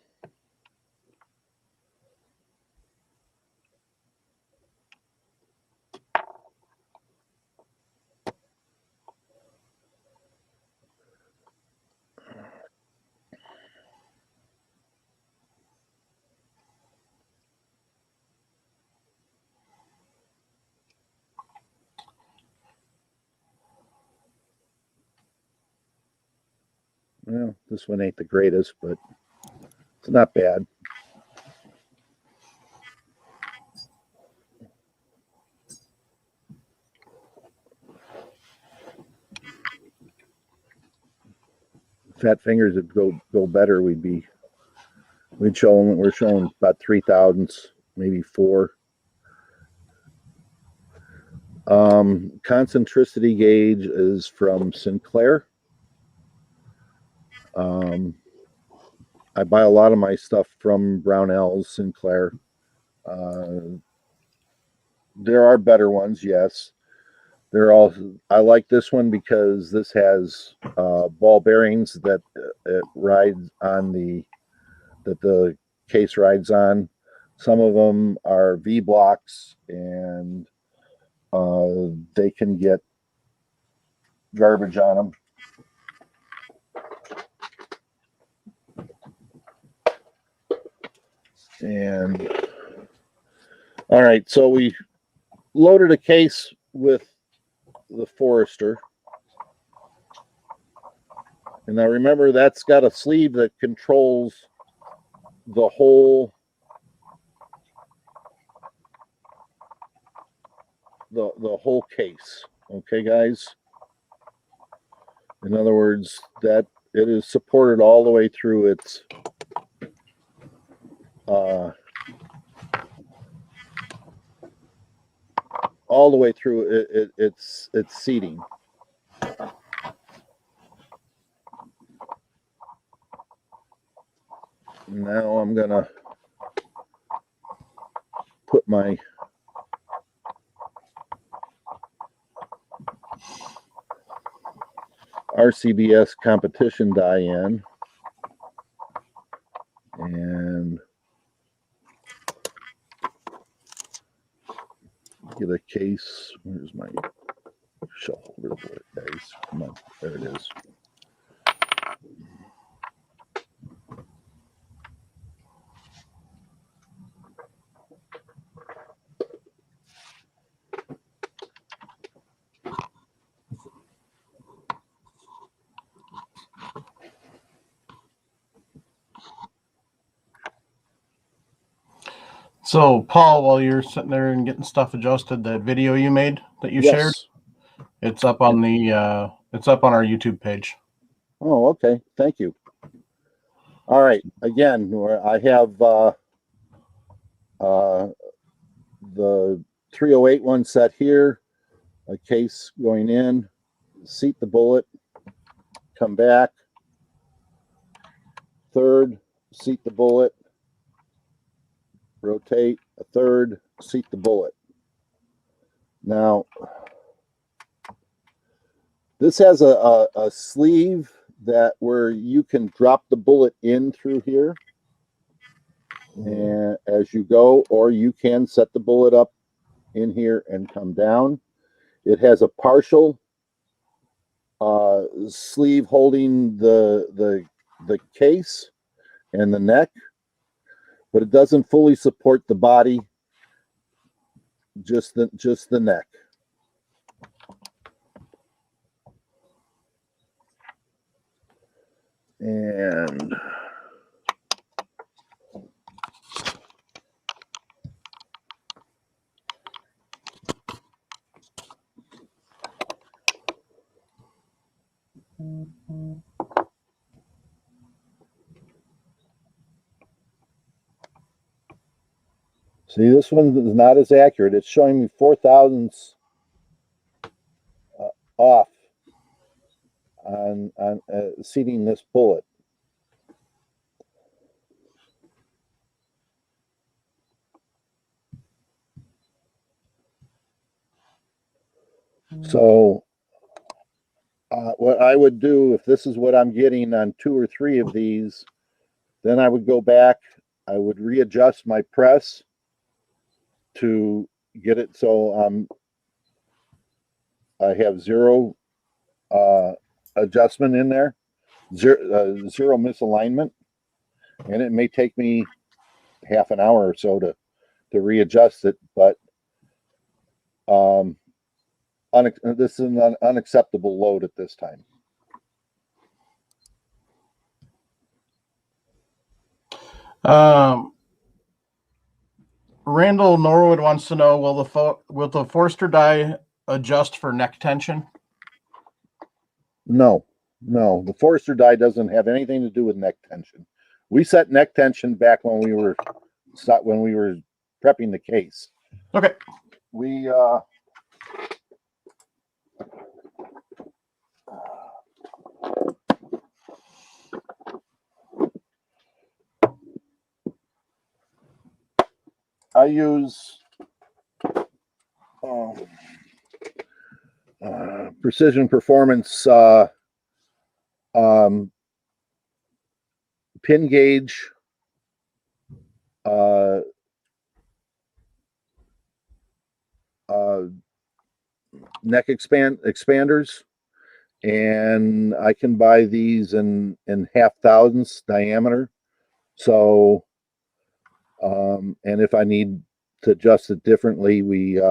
Well, this one ain't the greatest, but it's not bad. Fat fingers would go better. We're showing about 3/1000ths, maybe 4. Concentricity gauge is from Sinclair. I buy a lot of my stuff from Brownells, Sinclair. There are better ones, yes. I like this one because this has ball bearings that it rides on that the case rides on. Some of them are V blocks, and they can get garbage on them. And all right, so we loaded a case with the Forester. And now remember, that's got a sleeve that controls the whole case. Okay, guys? In other words, that it is supported all the way through its its seating. Now I'm gonna put my RCBS competition die in. case. Where's my shell holder bullet, guys? Come on, there it is. So, Paul, while you're sitting there and getting stuff adjusted, that video you made that you shared, it's up on the it's up on our YouTube page. Oh, okay. Thank you. All right. Again, I have the 308 one set here, a case going in, seat the bullet, come back, third, seat the bullet, rotate, a third, seat the bullet. Now, this has a sleeve that where you can drop the bullet in through here and as you go, or you can set the bullet up in here and come down. It has a partial sleeve holding the case and the neck, but it doesn't fully support the body, just the neck. And see, this one is not as accurate. It's showing me 0.004 off on seating this bullet. So what I would do, if this is what I'm getting on 2 or 3 of these, then I would go back, I would readjust my press to get it so I have zero adjustment in there, zero misalignment, and it may take me half an hour or so to readjust it, but this is an unacceptable load at this time. Randall Norwood wants to know: will the Forster die adjust for neck tension? No, the Forster die doesn't have anything to do with neck tension. We set neck tension back when we were prepping the case. Okay. We I use Precision Performance pin gauge neck expanders, and I can buy these in half thousandths diameter. So and if I need to adjust it differently, we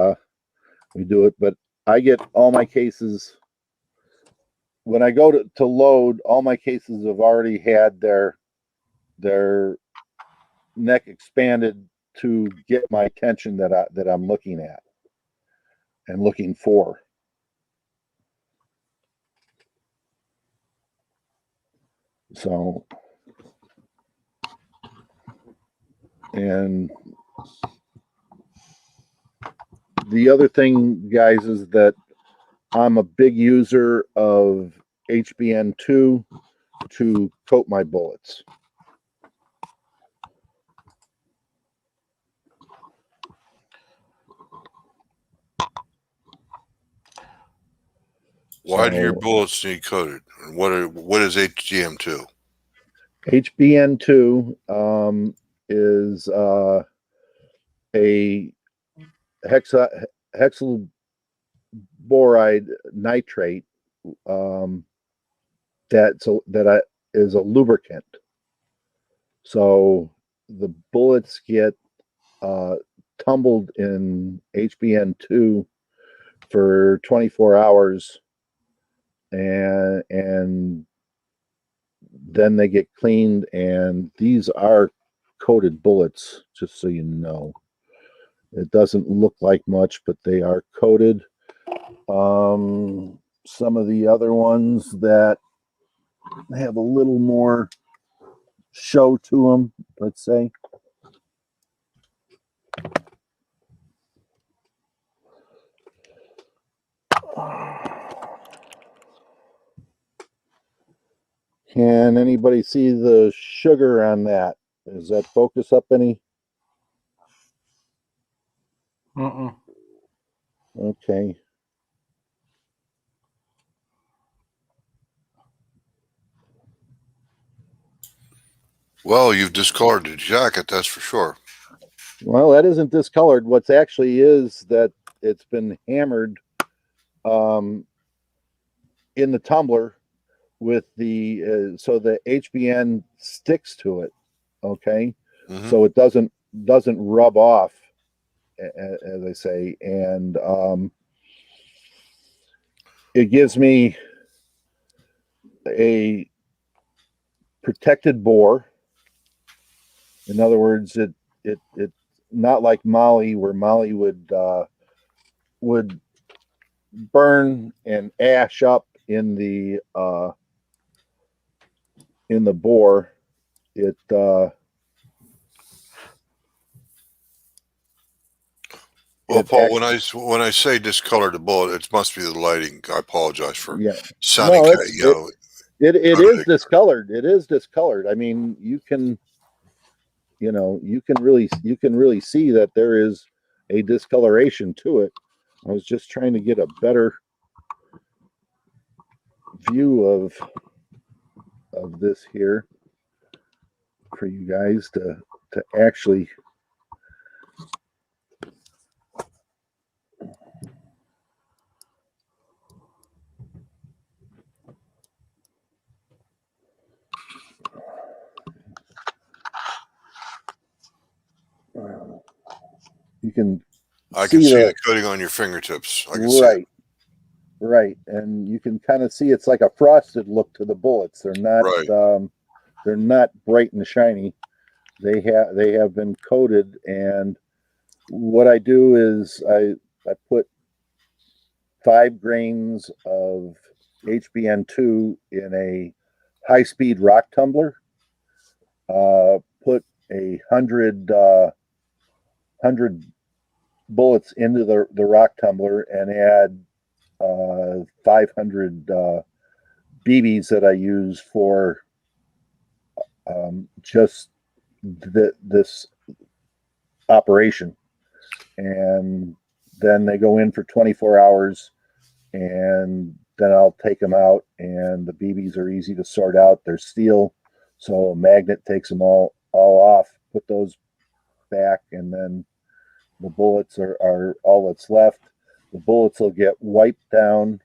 do it. But I get all my cases when I go to load. All my cases have already had their neck expanded to get my tension that I'm looking at and looking for. So, and the other thing, guys, is that I'm a big user of HBN2 to coat my bullets. Why do your bullets need coated? And what is HGM2? HBN2 is a hexaboride nitrate that is a lubricant. So the bullets get tumbled in HBN2 for 24 hours, and then they get cleaned. And these are coated bullets, just so you know. It doesn't look like much, but they are coated. Some of the other ones that have a little more show to them, let's say. Can anybody see the sugar on that? Does that focus up any? Okay. Well, you've discolored the jacket, that's for sure. Well, that isn't discolored. What's actually is that it's been hammered in the tumbler with the so the HBN sticks to it. Okay, so it doesn't rub off, as I say, and it gives me a protected bore. In other words, it not like Molly, where Molly would burn and ash up in the bore. It well, Paul, actually, when I say discolored the bullet, it must be the lighting. I apologize for sounding. No, it is discolored. It is discolored. I mean, you can really see that there is a discoloration to it. I was just trying to get a better view of this here for you guys to actually I can see the coating on your fingertips. I can see it. Right, and you can kind of see it's like a frosted look to the bullets. They're not bright and shiny. They have been coated, and what I do is I put 5 grains of HBN2 in a high-speed rock tumbler. Put 100 bullets into the rock tumbler and add 500 BBs that I use for just this operation, and then they go in for 24 hours, and then I'll take them out, and the BBs are easy to sort out. They're steel, so a magnet takes them all off. Put those back, and then the bullets are all that's left. The bullets will get wiped down.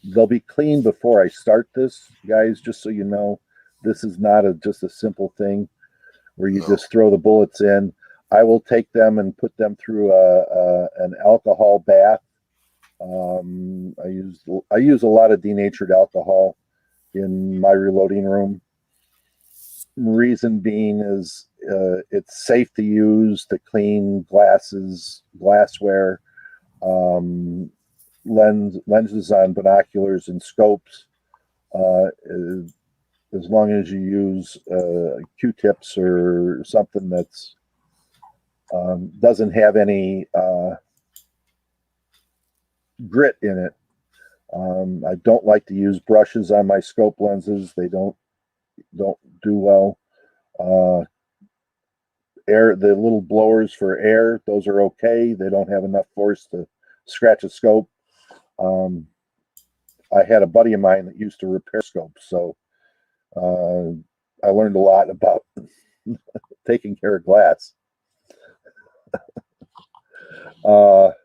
They'll be clean before I start this, guys, just so you know. This is not just a simple thing where you just throw the bullets in. I will take them and put them through an alcohol bath. I use a lot of denatured alcohol in my reloading room. Reason being is it's safe to use to clean glassware, lenses on binoculars and scopes, as long as you use Q-tips or something that's doesn't have any grit in it. I don't like to use brushes on my scope lenses. They don't do well. The little blowers for air, those are okay. They don't have enough force to scratch a scope. I had a buddy of mine that used to repair scopes, so I learned a lot about taking care of glass. But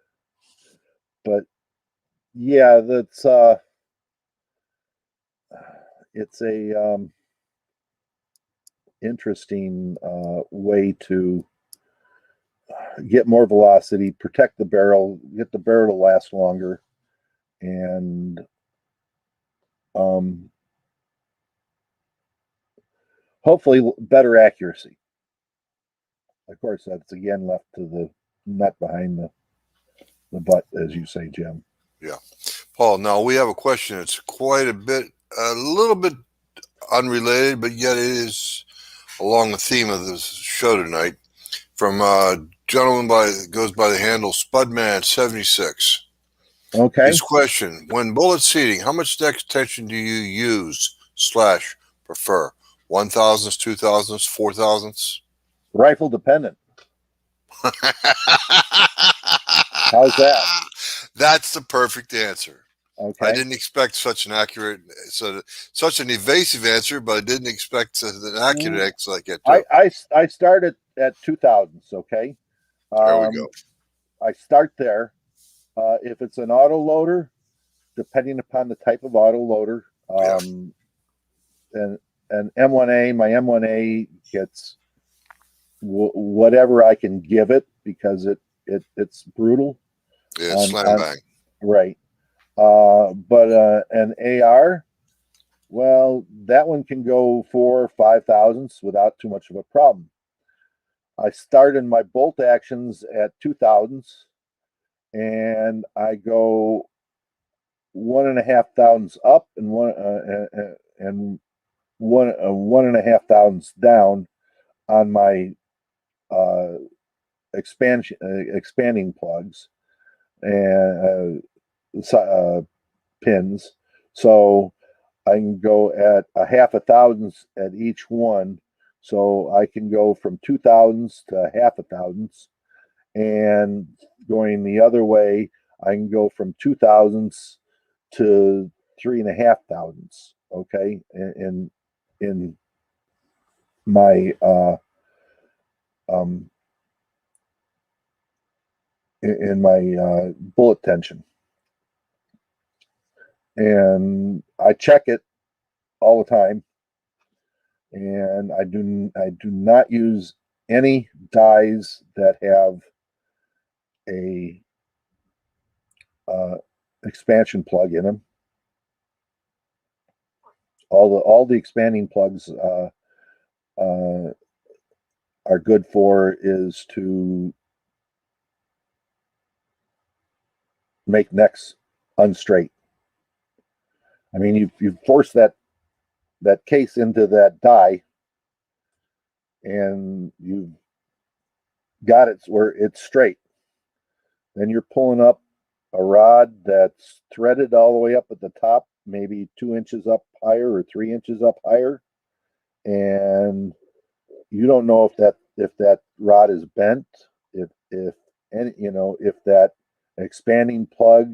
yeah, that's it's a interesting way to get more velocity, protect the barrel, get the barrel to last longer, and hopefully better accuracy. Of course, that's again left to the nut behind the butt, as you say, Jim. Yeah. Paul, now we have a question that's quite a little bit unrelated, but yet it is along the theme of this show tonight, from a gentleman goes by the handle Spudman76. Okay. His question: when bullet seating, how much deck tension do you use / prefer? 1,000s, 2,000s, 4,000s? Rifle dependent. How's that? That's the perfect answer. Okay. I didn't expect such an evasive answer, but I didn't expect an accurate answer like that too. I started at 2000s. Okay. There we go. I start there. If it's an auto loader, depending upon the type of auto loader, and M1A, my M1A gets whatever I can give it because it's brutal. Yeah, slam bang. Right. But an AR, well, that one can go 4,000 or 5,000 without too much of a problem. I started my bolt actions at 2000s, and I go 1,500 up and one and a half thousands down on my expanding plugs and pins. So I can go at a half a thousandths at each one. So I can go from 2000s to half a thousandths, and going the other way, I can go from 2000s to 3,500. Okay, in my in my bullet tension, and I check it all the time. And I do not use any dies that have a expansion plug in them. All the expanding plugs are good for is to make necks unstraight. I mean, you force that case into that die, and you've got it where it's straight. Then you're pulling up a rod that's threaded all the way up at the top, maybe 2 inches up higher or 3 inches up higher, and you don't know if that rod is bent, if any, if that expanding plug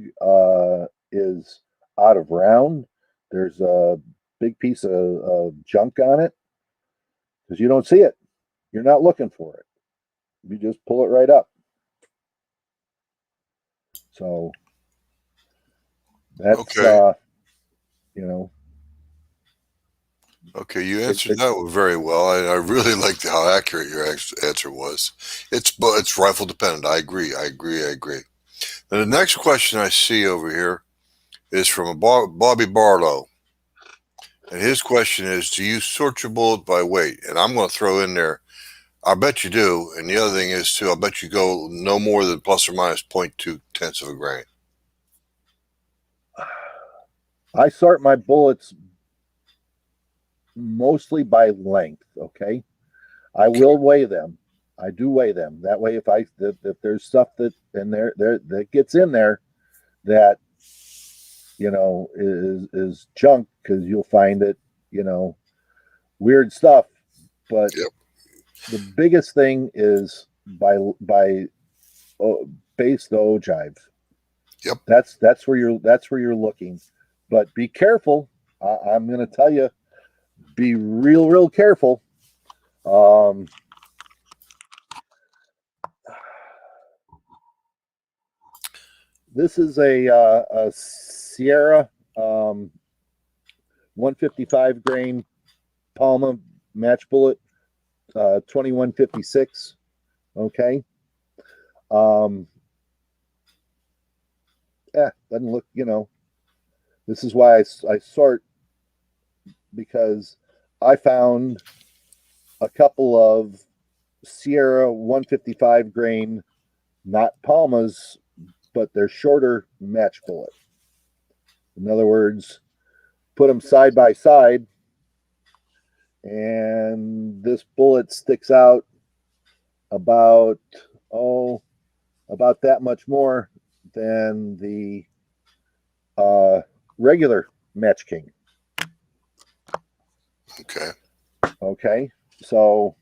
is out of round. There's a big piece of junk on it because you don't see it. You're not looking for it. You just pull it right up. So that's okay. Okay, you answered that very well. I really liked how accurate your answer was. It's rifle dependent. I agree. Now, the next question I see over here is from a Bobby Barlow. And his question is, do you sort your bullet by weight? And I'm going to throw in there, I bet you do. And the other thing is, too, I bet you go no more than plus or minus 0.2 tenths of a grain. I sort my bullets mostly by length, okay? I will weigh them. I do weigh them. That way, if there's stuff that in there that gets in there that is junk, because you'll find it, weird stuff. But Yep. the biggest thing is by base the ogive. Yep. That's where you're looking. But be careful. I'm going to tell you, be real careful. This is a Sierra 155 grain Palma match bullet, 2156. Okay. Yeah, doesn't look, this is why I sort, because I found a couple of Sierra 155 grain, not Palmas, but they're shorter match bullet. In other words, put them side by side, and this bullet sticks out about that much more than the regular Match King. Okay. Okay, so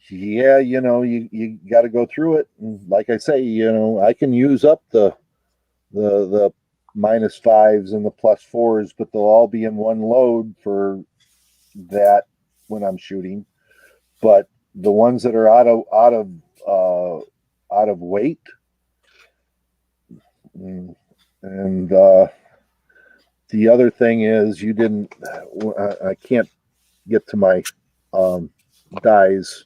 yeah, you got to go through it, and like I say, I can use up the -5s and the +4s, but they'll all be in one load for that when I'm shooting. But the ones that are out of weight, and the other thing is, I can't get to my dies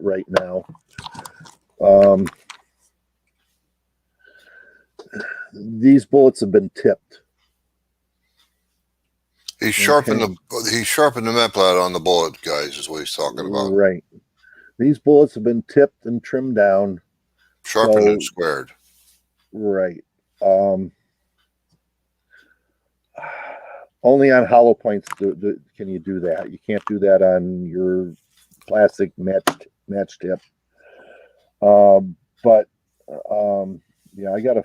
right now. These bullets have been tipped. He sharpened the metal on the bullet, guys, is what he's talking about. Right. These bullets have been tipped and trimmed down. Sharpened and squared. Right. Only on hollow points can you do that. You can't do that on your plastic match tip. But yeah, I gotta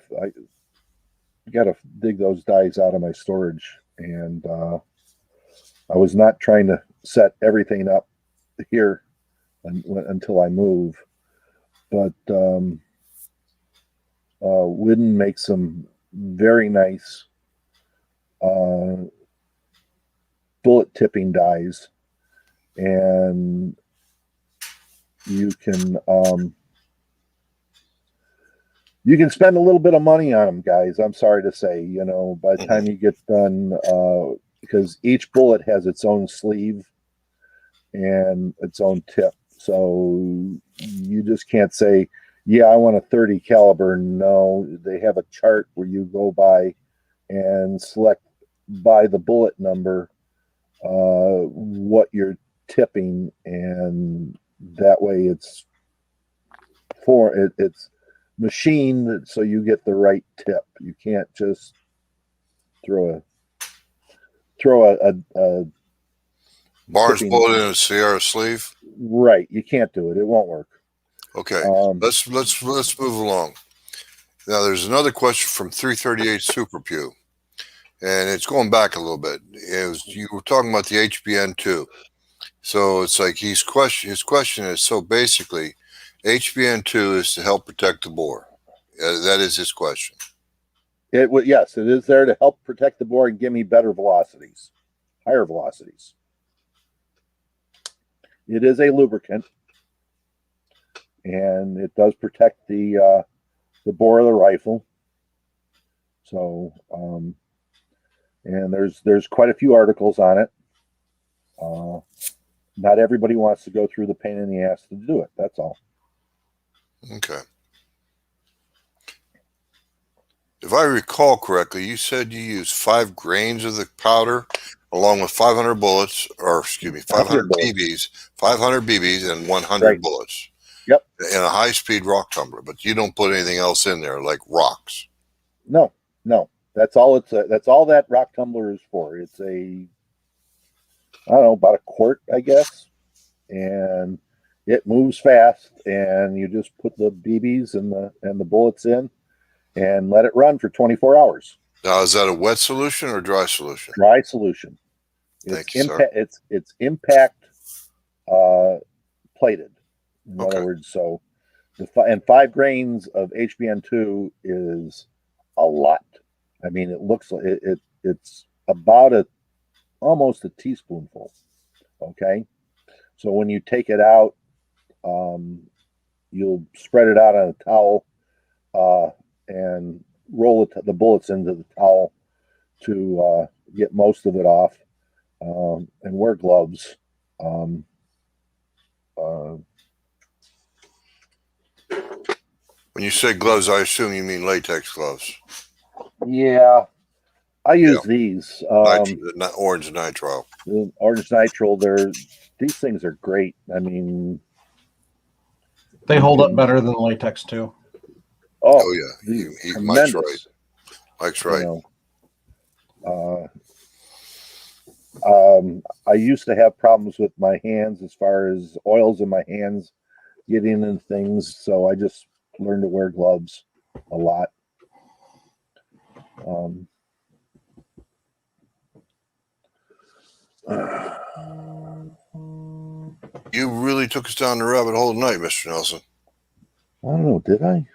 dig those dies out of my storage, and I was not trying to set everything up here until I move. But Widden makes some very nice bullet tipping dies, and you can spend a little bit of money on them, guys. I'm sorry to say, by the time you get done, because each bullet has its own sleeve and its own tip. So you just can't say, yeah, I want a 30 caliber. No, they have a chart where you go by and select by the bullet number what you're tipping, and that way it's machined so you get the right tip. You can't just throw a Barnes tipping bullet in a Sierra sleeve. Right, you can't do it. It won't work. Okay, let's move along. Now, there's another question from 338 Super Pew, and it's going back a little bit. You were talking about the HBN2, so it's like his question is, so basically, HBN2 is to help protect the bore. That is his question. Yes, it is there to help protect the bore and give me better velocities, higher velocities. It is a lubricant, and it does protect the bore of the rifle. So, and there's quite a few articles on it. Not everybody wants to go through the pain in the ass to do it. That's all. Okay. If I recall correctly, you said you used 5 grains of the powder along with 500 bullets, or excuse me, 500 BBs, 500 BBs and 100 bullets. Yep. In a high-speed rock tumbler, but you don't put anything else in there like rocks. No. That's all that's all that rock tumbler is for. It's I don't know, about a quart, I guess, and it moves fast. And you just put the BBs and the bullets in, and let it run for 24 hours. Now, is that a wet solution or dry solution? Dry solution. Thank you, sir. It's impact plated. In other words, so 5 grains of HBN2 is a lot. I mean, it looks like it's about almost a teaspoonful. Okay, so when you take it out, you'll spread it out on a towel. and roll the bullets into the towel to get most of it off, and wear gloves. When you say gloves, I assume you mean latex gloves. Yeah, I use these. Orange nitrile. The orange nitrile. These things are great. I mean, They hold up better than latex too. Oh yeah, Mike's tremendous. right. Mike's right. You know, I used to have problems with my hands as far as oils in my hands getting in things, so I just learned to wear gloves a lot. You really took us down the rabbit hole tonight, Mr. Nelson. I don't know, did I?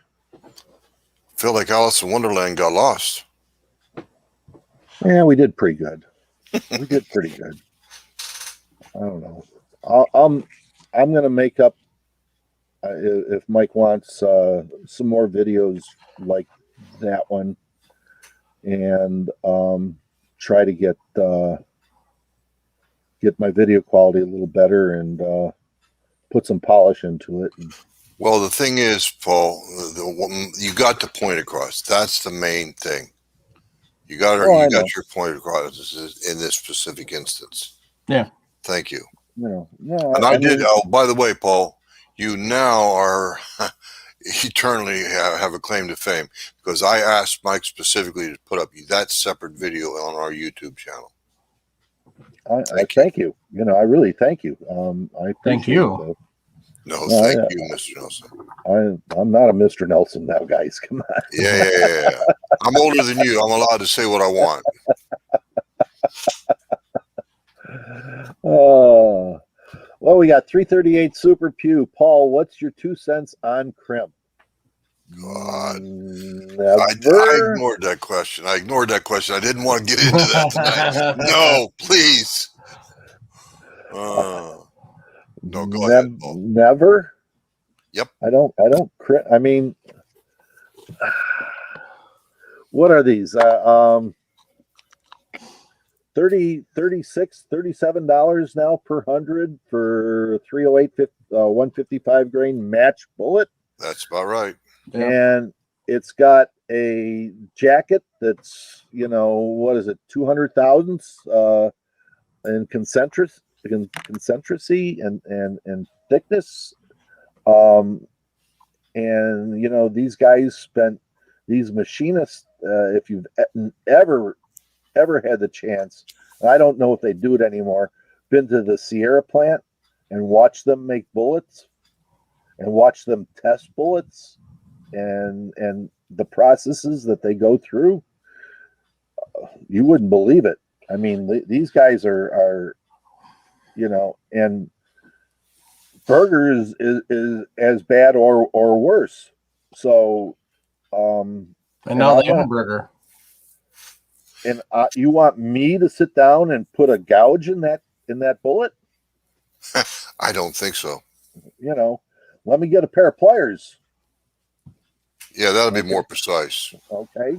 Feel like Alice in Wonderland got lost. Yeah, we did pretty good. We did pretty good. I don't know. I'm gonna make up if Mike wants some more videos like that one, and try to get my video quality a little better and put some polish into it. Well, the thing is, Paul, you got the point across. That's the main thing. You got your point across in this specific instance. Yeah. Thank you. No, and I did. Oh, by the way, Paul, you now are eternally have a claim to fame, because I asked Mike specifically to put up that separate video on our YouTube channel. I thank you. You know, I really thank you. I thank you. It, no, thank you, Mr. Nelson. I'm not a Mr. Nelson now, guys. Come on. Yeah. I'm older than you. I'm allowed to say what I want. Well, we got 338 Super Pew. Paul, what's your 2 cents on Crimp? God. I ignored that question. I didn't want to get into that tonight. No, please. No, go ahead, Paul. Never? Yep. I don't I mean, what are these? $37 now per 100 for 308 155 grain match bullet. That's about right. Yeah. And it's got a jacket that's, you know, what is it, 200 thousandths in concentricity and thickness. And you know, these guys these machinists, if you've ever had the chance, and I don't know if they do it anymore, been to the Sierra plant and watch them make bullets and watch them test bullets and the processes that they go through, you wouldn't believe it. I mean, these guys are, you know, and Burger is as bad or worse. So, and now they own Burger. And you want me to sit down and put a gouge in that bullet? I don't think so. You know, let me get a pair of pliers. Yeah, that'll be more precise. Okay.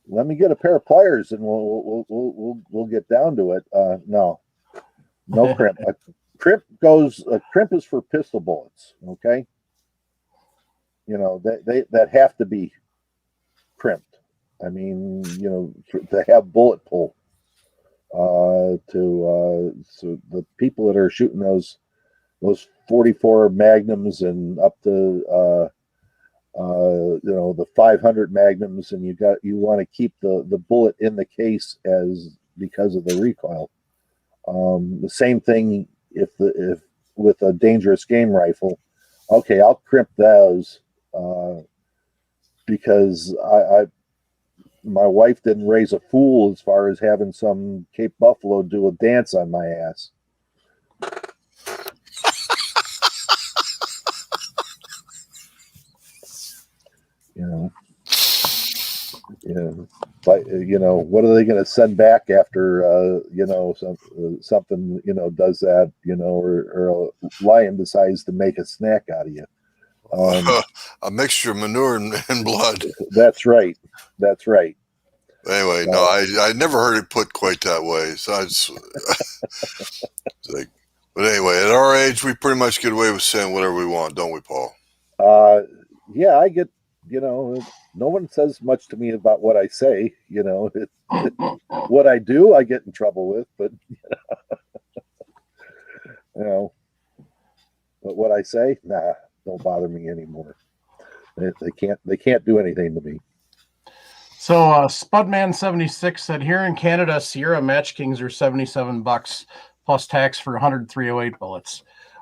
Let me get a pair of pliers and we'll get down to it. No crimp. Crimp is for pistol bullets. Okay. You know, that have to be crimped. I mean, you know, to have bullet pull, so the people that are shooting those 44 magnums and up to you know, the 500 magnums, and you want to keep the bullet in the case because of the recoil. The same thing if with a dangerous game rifle. Okay, I'll crimp those because my wife didn't raise a fool as far as having some Cape Buffalo do a dance on my ass. But you know, what are they going to send back after you know, something, you know, does that, you know, or a lion decides to make a snack out of you? A mixture of manure and blood. That's right. That's right. Anyway, no, I never heard it put quite that way. So it's like, but anyway, at our age, we pretty much get away with saying whatever we want, don't we, Paul? Yeah, I get, no one says much to me about what I say, what I do, I get in trouble with, but, but what I say, nah, don't bother me anymore. They can't do anything to me. So Spudman76 said here in Canada, Sierra Match Kings are $77 plus tax for 100 308 bullets.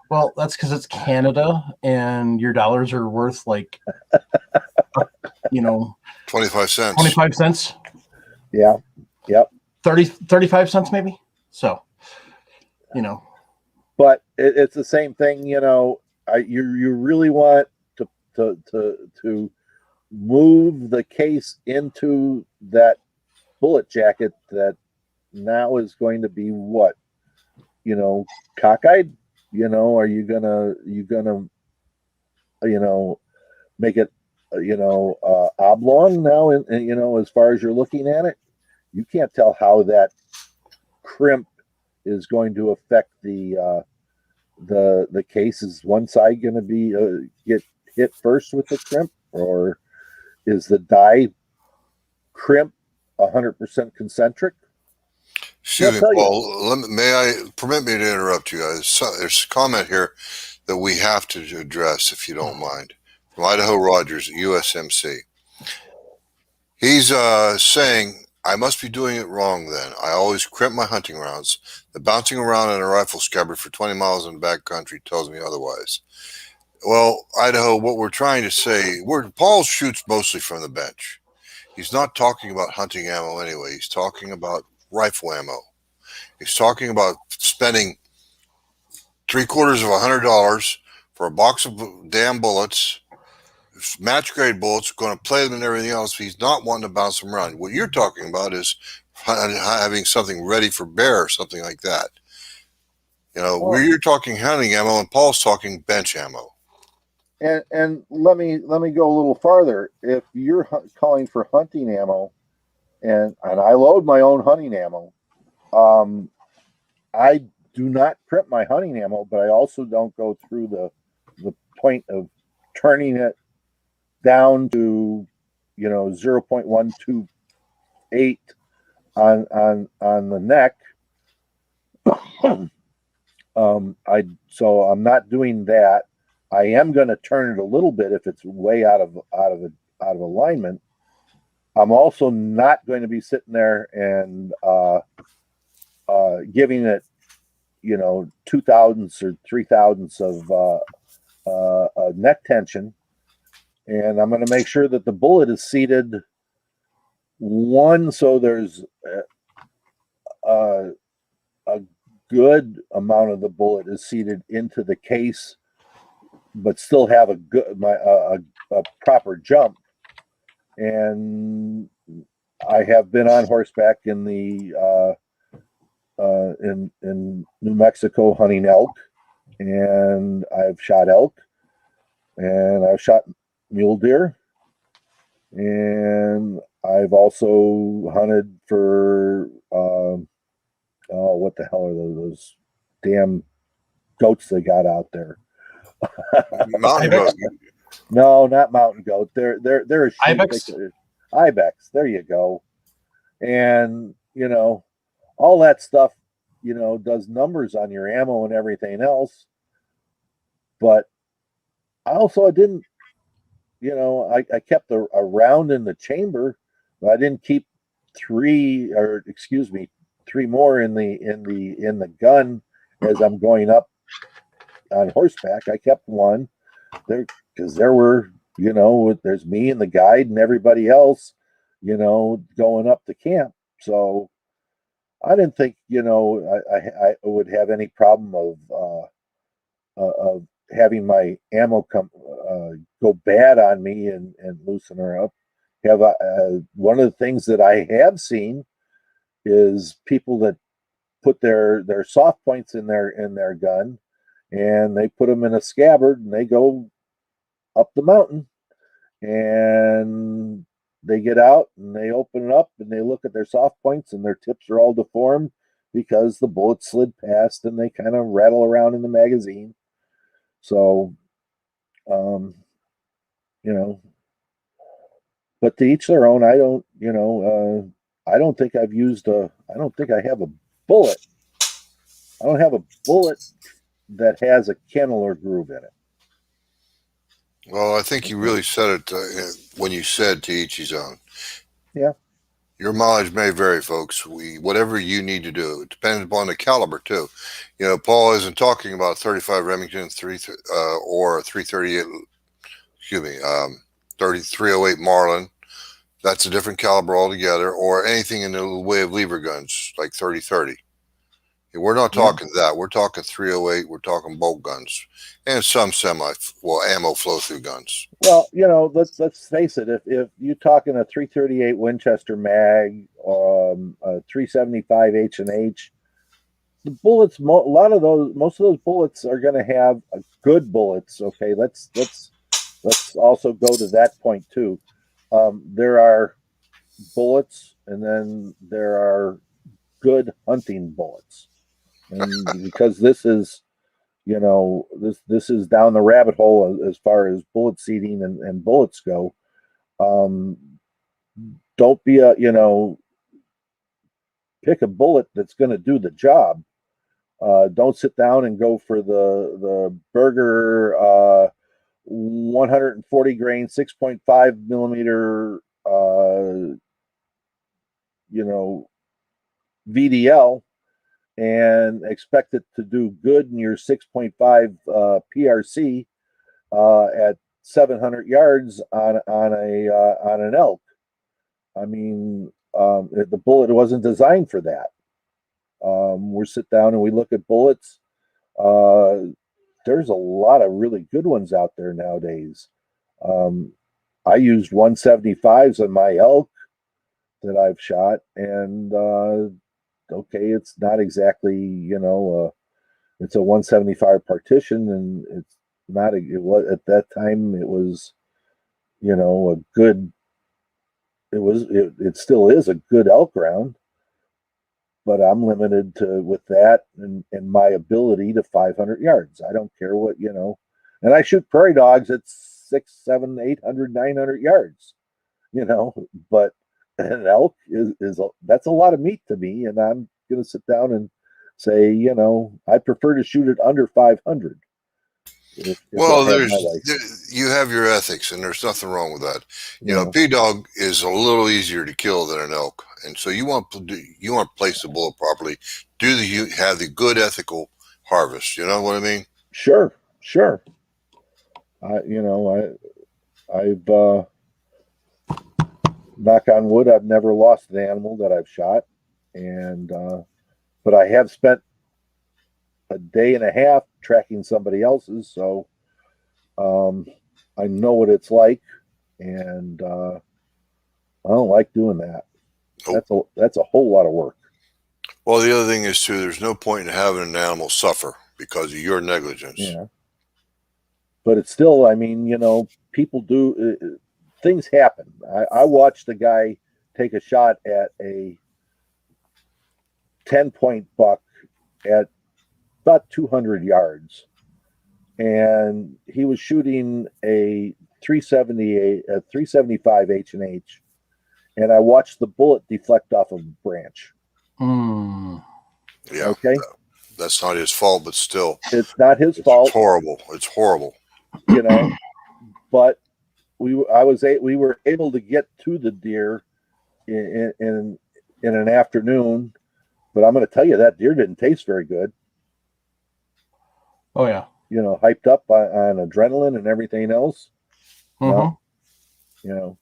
Well, that's because it's Canada and your dollars are worth 25 cents. 25 cents. Yeah. Yep. 35 cents maybe. So, But it's the same thing, you really want to move the case into that bullet jacket that now is going to be what, cockeyed, are you gonna make it oblong now, and as far as you're looking at it, you can't tell how that crimp is going to affect the case. Is one side going to be get hit first with the crimp, or is the die crimp 100% concentric? Excuse me, Paul. Permit me to interrupt you guys. There's a comment here that we have to address, if you don't mind, from Idaho Rogers at USMC. He's saying, I must be doing it wrong then. I always crimp my hunting rounds. The bouncing around in a rifle scabbard for 20 miles in the backcountry tells me otherwise. Well, Idaho, what we're trying to say, Paul shoots mostly from the bench. He's not talking about hunting ammo anyway. He's talking about rifle ammo. He's talking about spending $750 for a box of damn bullets, match grade bullets, going to play them and everything else. He's not wanting to bounce them around. What you're talking about is having something ready for bear or something like that. Where you're talking hunting ammo and Paul's talking bench ammo. And let me go a little farther. If you're calling for hunting ammo, and I load my own hunting ammo, I do not crimp my hunting ammo, but I also don't go through the point of turning it down to 0.128 on the neck. So I'm not doing that. I am going to turn it a little bit if it's way out of alignment. I'm also not going to be sitting there and giving it 2/1000 or 3/1000 of neck tension, and I'm going to make sure that the bullet is seated so there's a good amount of the bullet is seated into the case, but still have a proper jump. And I have been on horseback in the in New Mexico hunting elk, and I've shot elk, and I've shot mule deer, and I've also hunted for what the hell are those damn goats they got out there? Mountain goat. No, not mountain goat. They're a sheep. Ibex. Ibex. There you go. And all that stuff, does numbers on your ammo and everything else. But I didn't, I kept a round in the chamber, but I didn't keep three more in the gun as I'm going up on horseback. I kept one there because there were, there's me and the guide and everybody else, going up to camp. So I didn't think, I would have any problem of having my ammo go bad on me and loosen her up. One of the things that I have seen is people that put their soft points in their gun, and they put them in a scabbard, and they go up the mountain, and they get out and they open it up and they look at their soft points and their tips are all deformed because the bullet slid past and they kind of rattle around in the magazine. So, you know, but to each their own. I don't, I don't think I've used I don't think I have a bullet. I don't have a bullet that has a kennel or groove in it. Well, I think you really said it when you said to each his own. Yeah. Your mileage may vary, folks. Whatever you need to do. It depends upon the caliber too. Paul isn't talking about 35 Remington or 338. Excuse me, 308 Marlin. That's a different caliber altogether. Or anything in the way of lever guns like 30-30. We're not talking that. We're talking 308. We're talking bolt guns and some ammo flow through guns. Well, let's face it. If you're talking a 338 Winchester mag, a 375 H&H, the bullets, most of those bullets are going to have good bullets. Okay, let's also go to that point too. There are bullets, and then there are good hunting bullets. And because this is, this is down the rabbit hole as far as bullet seeding and bullets go. Don't be pick a bullet that's going to do the job. Don't sit down and go for the Berger 140 grain 6.5 millimeter VDL and expect it to do good in your 6.5 PRC at 700 yards on an elk. I mean, the bullet wasn't designed for that. We sit down and we look at bullets. There's a lot of really good ones out there nowadays. I used 175s on my elk that I've shot, and okay, it's not exactly, it's a 175 partition, and it's not it was at that time it was, a good, it still is a good elk round, but I'm limited with that and my ability to 500 yards. I don't care what, and I shoot prairie dogs at 600, 700, 800, 900 yards, but an elk is that's a lot of meat to me, and I'm going to sit down and say, I prefer to shoot it under 500. Well, you have your ethics, and there's nothing wrong with that. P-dog is a little easier to kill than an elk, and so you want to place the bullet properly. You have the good ethical harvest? You know what I mean? Sure. I've knock on wood, I've never lost an animal that I've shot, and but I have spent a day and a half tracking somebody else's, so I know what it's like, and I don't like doing that. Nope. That's a whole lot of work. Well, the other thing is too, there's no point in having an animal suffer because of your negligence. Yeah, but it's still, I mean, people do. Things happen. I watched the guy take a shot at a 10-point buck at about 200 yards, and he was shooting a 375 H&H, and I watched the bullet deflect off of a branch. Yeah. Okay. That's not his fault, but still, it's not his fault. It's horrible. But we were able to get to the deer in an afternoon, but I'm going to tell you that deer didn't taste very good. Oh yeah, hyped up on adrenaline and everything else. Mm-hmm. The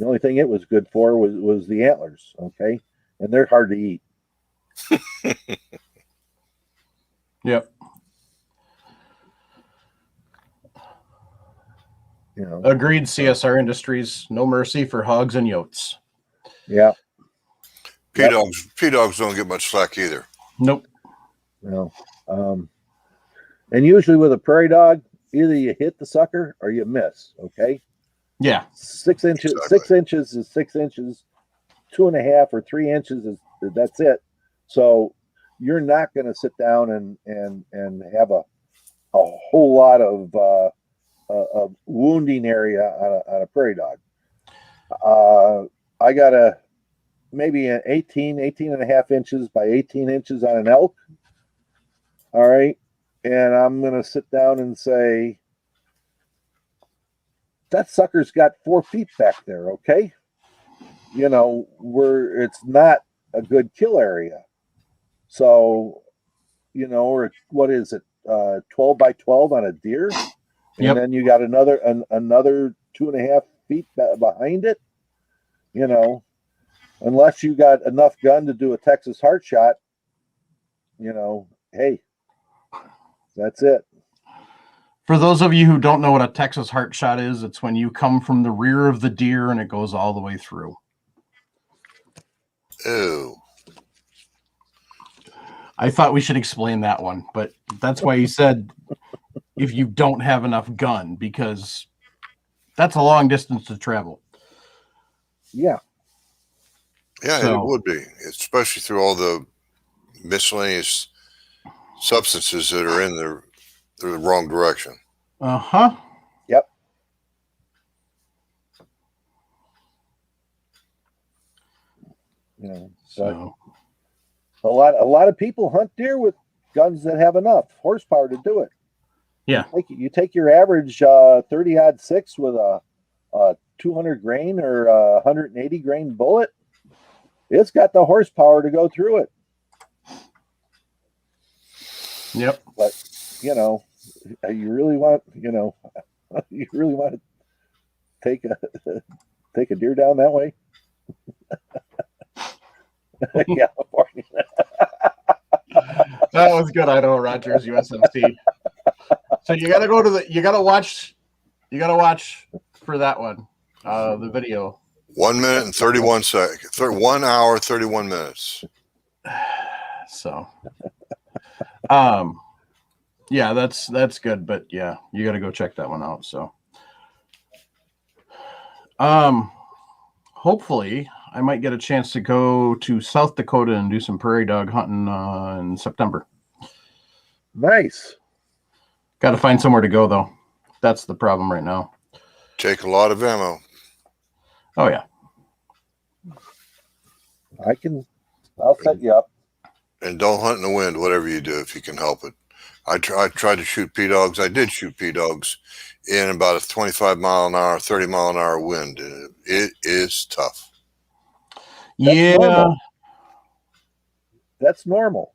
only thing it was good for was the antlers. Okay, and they're hard to eat. Yep. Agreed. CSR Industries, no mercy for hogs and yotes. Yeah. P-dogs don't get much slack either. Nope. No. And usually with a prairie dog, either you hit the sucker or you miss. Okay. Yeah. 6 inches. Exactly. 6 inches is 6 inches. 2.5 or 3 inches is that's it. So you're not going to sit down and have a whole lot of wounding area on a prairie dog. I got maybe an 18 and a half inches by 18 inches on an elk. All right. And I'm going to sit down and say, that sucker's got 4 feet back there. Okay. You know, it's not a good kill area. So, you know, or what is it? 12 by 12 on a deer. And Yep. then you got another 2.5 feet behind it. You know, unless you got enough gun to do a Texas heart shot, you know, hey, that's it. For those of you who don't know what a Texas heart shot is, it's when you come from the rear of the deer and it goes all the way through. Ew. I thought we should explain that one, but that's why he said if you don't have enough gun, because that's a long distance to travel. Yeah. Yeah, So- it would be, especially through all the miscellaneous substances that are in the wrong direction. Uh-huh. Yep. You know, So but a lot of people hunt deer with guns that have enough horsepower to do it. Yeah. You take your average 30-06 with a 200 grain or 180 grain bullet. It's got the horsepower to go through it. yep. But you know, you really want to take a deer down that way. Yeah. That was good, Idaho Rogers, USMC. So you gotta watch for that one. The video. 1 minute and 31 seconds. 1 hour, 31 minutes. So yeah, that's good, but yeah, you gotta go check that one out. So hopefully I might get a chance to go to South Dakota and do some prairie dog hunting in September. Nice. Got to find somewhere to go though. That's the problem right now. Take a lot of ammo. Oh yeah. I'll set you up. And don't hunt in the wind, whatever you do, if you can help it. I tried to shoot P-dogs. I did shoot P-dogs in about a 25 mile an hour, 30 mile an hour wind. It is tough. Yeah. Normal. That's normal.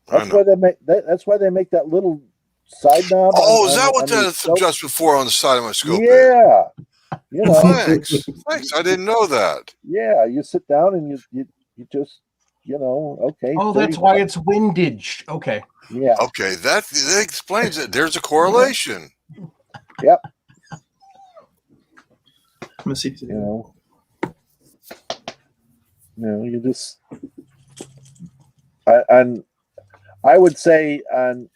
That's why they make that little side knob. Oh, is that what that's just before on the side of my scope? Yeah. You know. Thanks. I didn't know that. Yeah, you sit down and you just, you know, okay. Oh, that's why it's windage. Okay. Yeah. Okay, that explains it. There's a correlation. Yep. Let me see. You know, you just. I would say on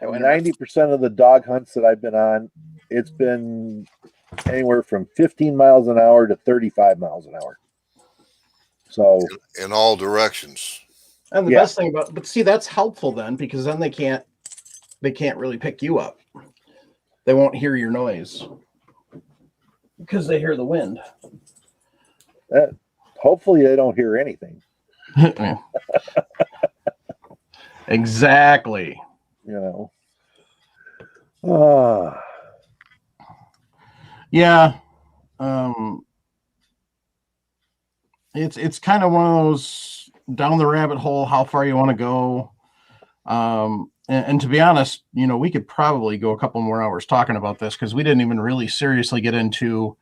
90% of the dog hunts that I've been on, it's been anywhere from 15 miles an hour to 35 miles an hour. So In all directions. And the best thing about, but see, that's helpful then, because then they can't really pick you up. They won't hear your noise because they hear the wind. Hopefully they don't hear anything. Exactly. You know. Yeah. It's kind of one of those down the rabbit hole, how far you want to go. And to be honest, you know, we could probably go a couple more hours talking about this because we didn't even really seriously get into,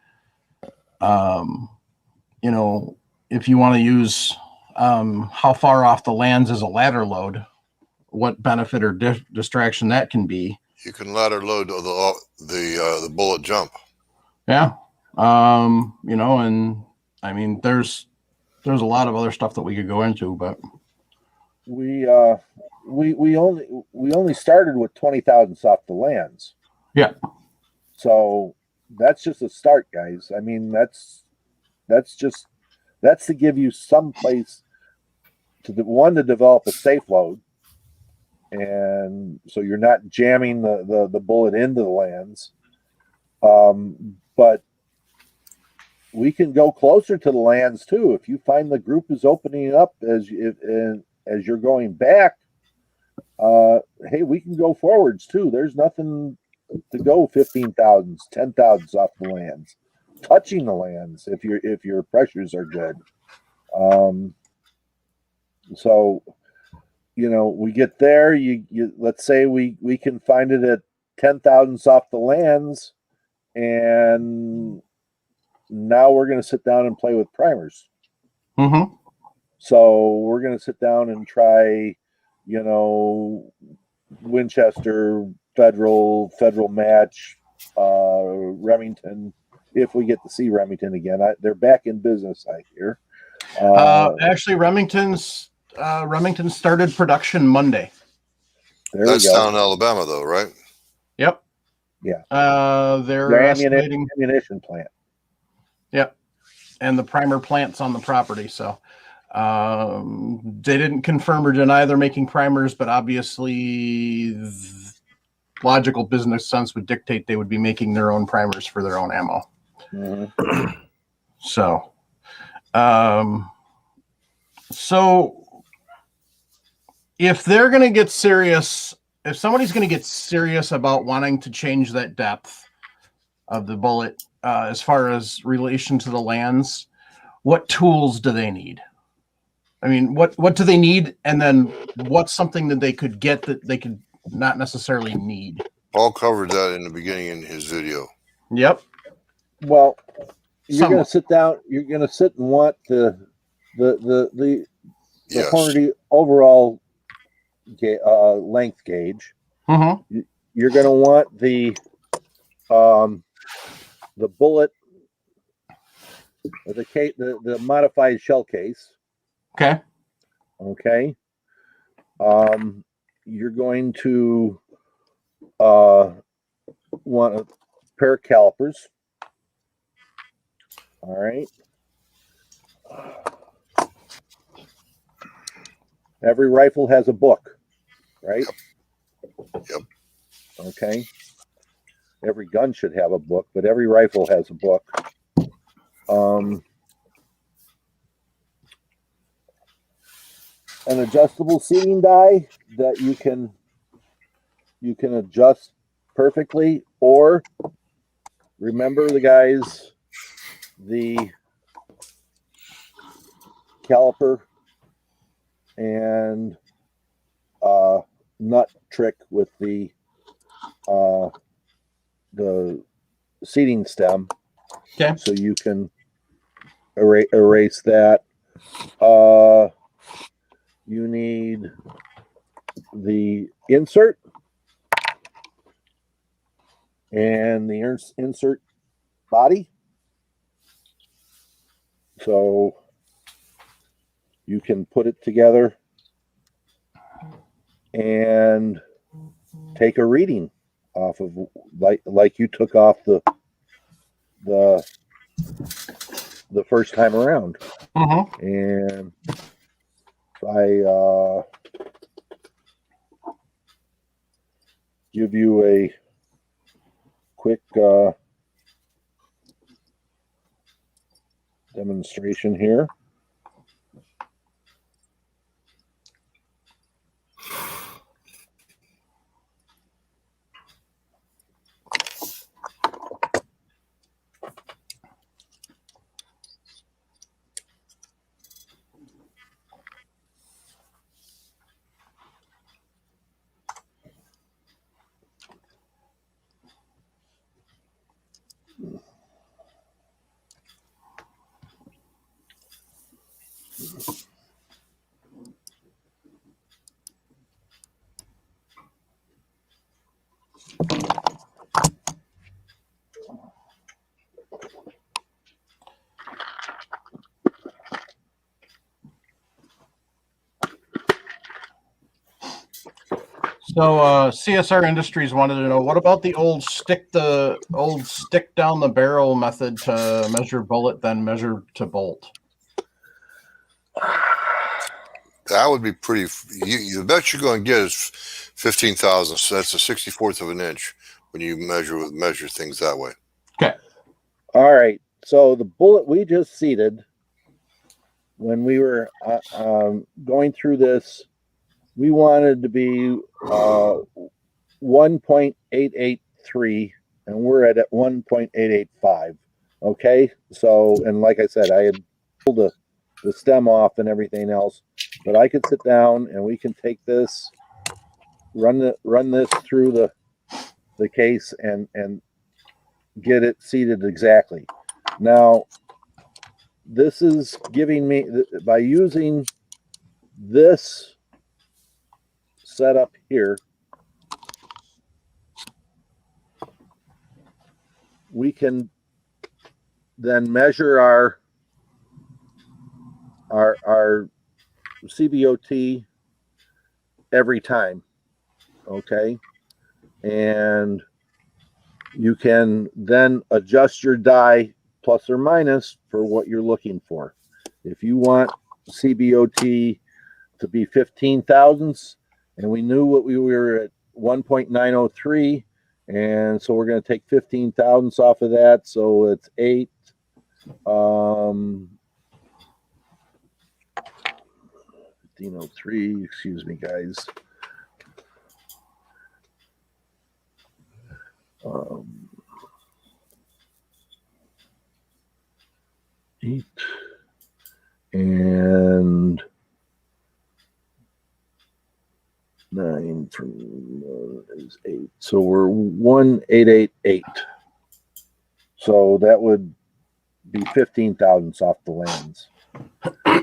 you know, if you want to use how far off the lands is a ladder load, what benefit or distraction that can be. You can ladder load the bullet jump. Yeah. You know, and I mean, there's a lot of other stuff that we could go into, but we only started with 20,000 off the lands. Yeah. So that's just a start, guys. I mean, that's to give you some place to to develop a safe load, and so you're not jamming the bullet into the lands. But we can go closer to the lands too. If you find the group is opening up as you're going back, hey, we can go forwards too. There's nothing to go 15,000s, 10,000s off the lands, touching the lands if your pressures are good. So we get there. You let's say we can find it at 10,000s off the lands, and now we're going to sit down and play with primers. Mm-hmm. So we're going to sit down and try, Winchester, Federal match, Remington. If we get to see Remington again, they're back in business, I hear. Actually, Remington started production Monday. That's down in Alabama, though, right? Yep. Yeah. They're estimating ammunition plant. Yep. And the primer plant's on the property, so they didn't confirm or deny they're making primers, but obviously logical business sense would dictate they would be making their own primers for their own ammo. Mm-hmm. So if they're going to get serious, if somebody's going to get serious about wanting to change that depth of the bullet, as far as relation to the lands, what tools do they need? I mean, what do they need? And then what's something that they could get that they could not necessarily need? Paul covered that in the beginning in his video. Yep. Well, you're going to sit down. You're going to sit and want the Yes. quantity overall length gauge. Mm-hmm. You're going to want the bullet, the modified shell case. Okay. Okay. You're going to want a pair of calipers. All right. Every rifle has a book, right? Yep. Okay. Every gun should have a book, but every rifle has a book. An adjustable seating die that you can adjust perfectly, or remember the caliper and nut trick with the seating stem. Okay. So you can erase that. You need the insert and the insert body. So you can put it together and take a reading off of like you took off the first time around. Mm-hmm. And I give you a quick demonstration here. CSR Industries wanted to know, what about the old stick down the barrel method to measure bullet, then measure to bolt? That would be pretty. The best you're going to get is 15,000. So that's a 64th of an inch when you measure things that way. Okay. All right. So the bullet we just seated, when we were going through this, we wanted to be 1.883, and we're at 1.885. Okay. So, and like I said, I had pulled the stem off and everything else, but I could sit down and we can take this, run this through the case and get it seated exactly. Now, this is giving me, by using this setup here, we can then measure our CBOT every time. Okay. And you can then adjust your die plus or minus for what you're looking for. If you want CBOT to be 15 thousandths, and we knew what we were at 1.903, and so we're going to take 15 thousandths off of that, so it's 8. 1503, excuse me, guys. 8 and 9 is 8. So we're 1888. So that would be 15 thousandths off the lands.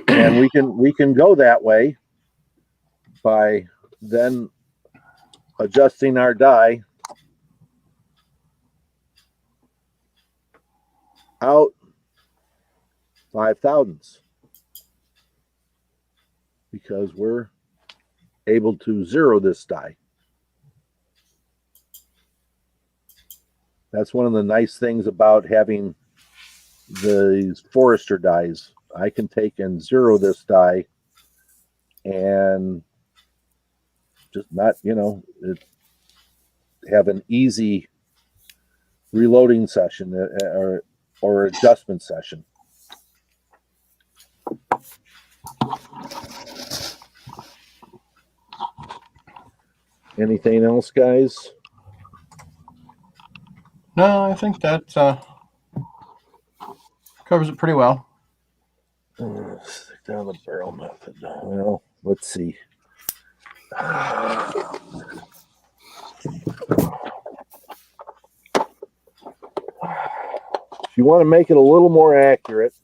And we can go that way by then adjusting our die out 5 thousandths, because we're able to zero this die. That's one of the nice things about having these Forester dies. I can take and zero this die and just not, have an easy reloading session or adjustment session. Anything else, guys? No, I think that covers it pretty well. Stick down the barrel method. Well, let's see. If you want to make it a little more accurate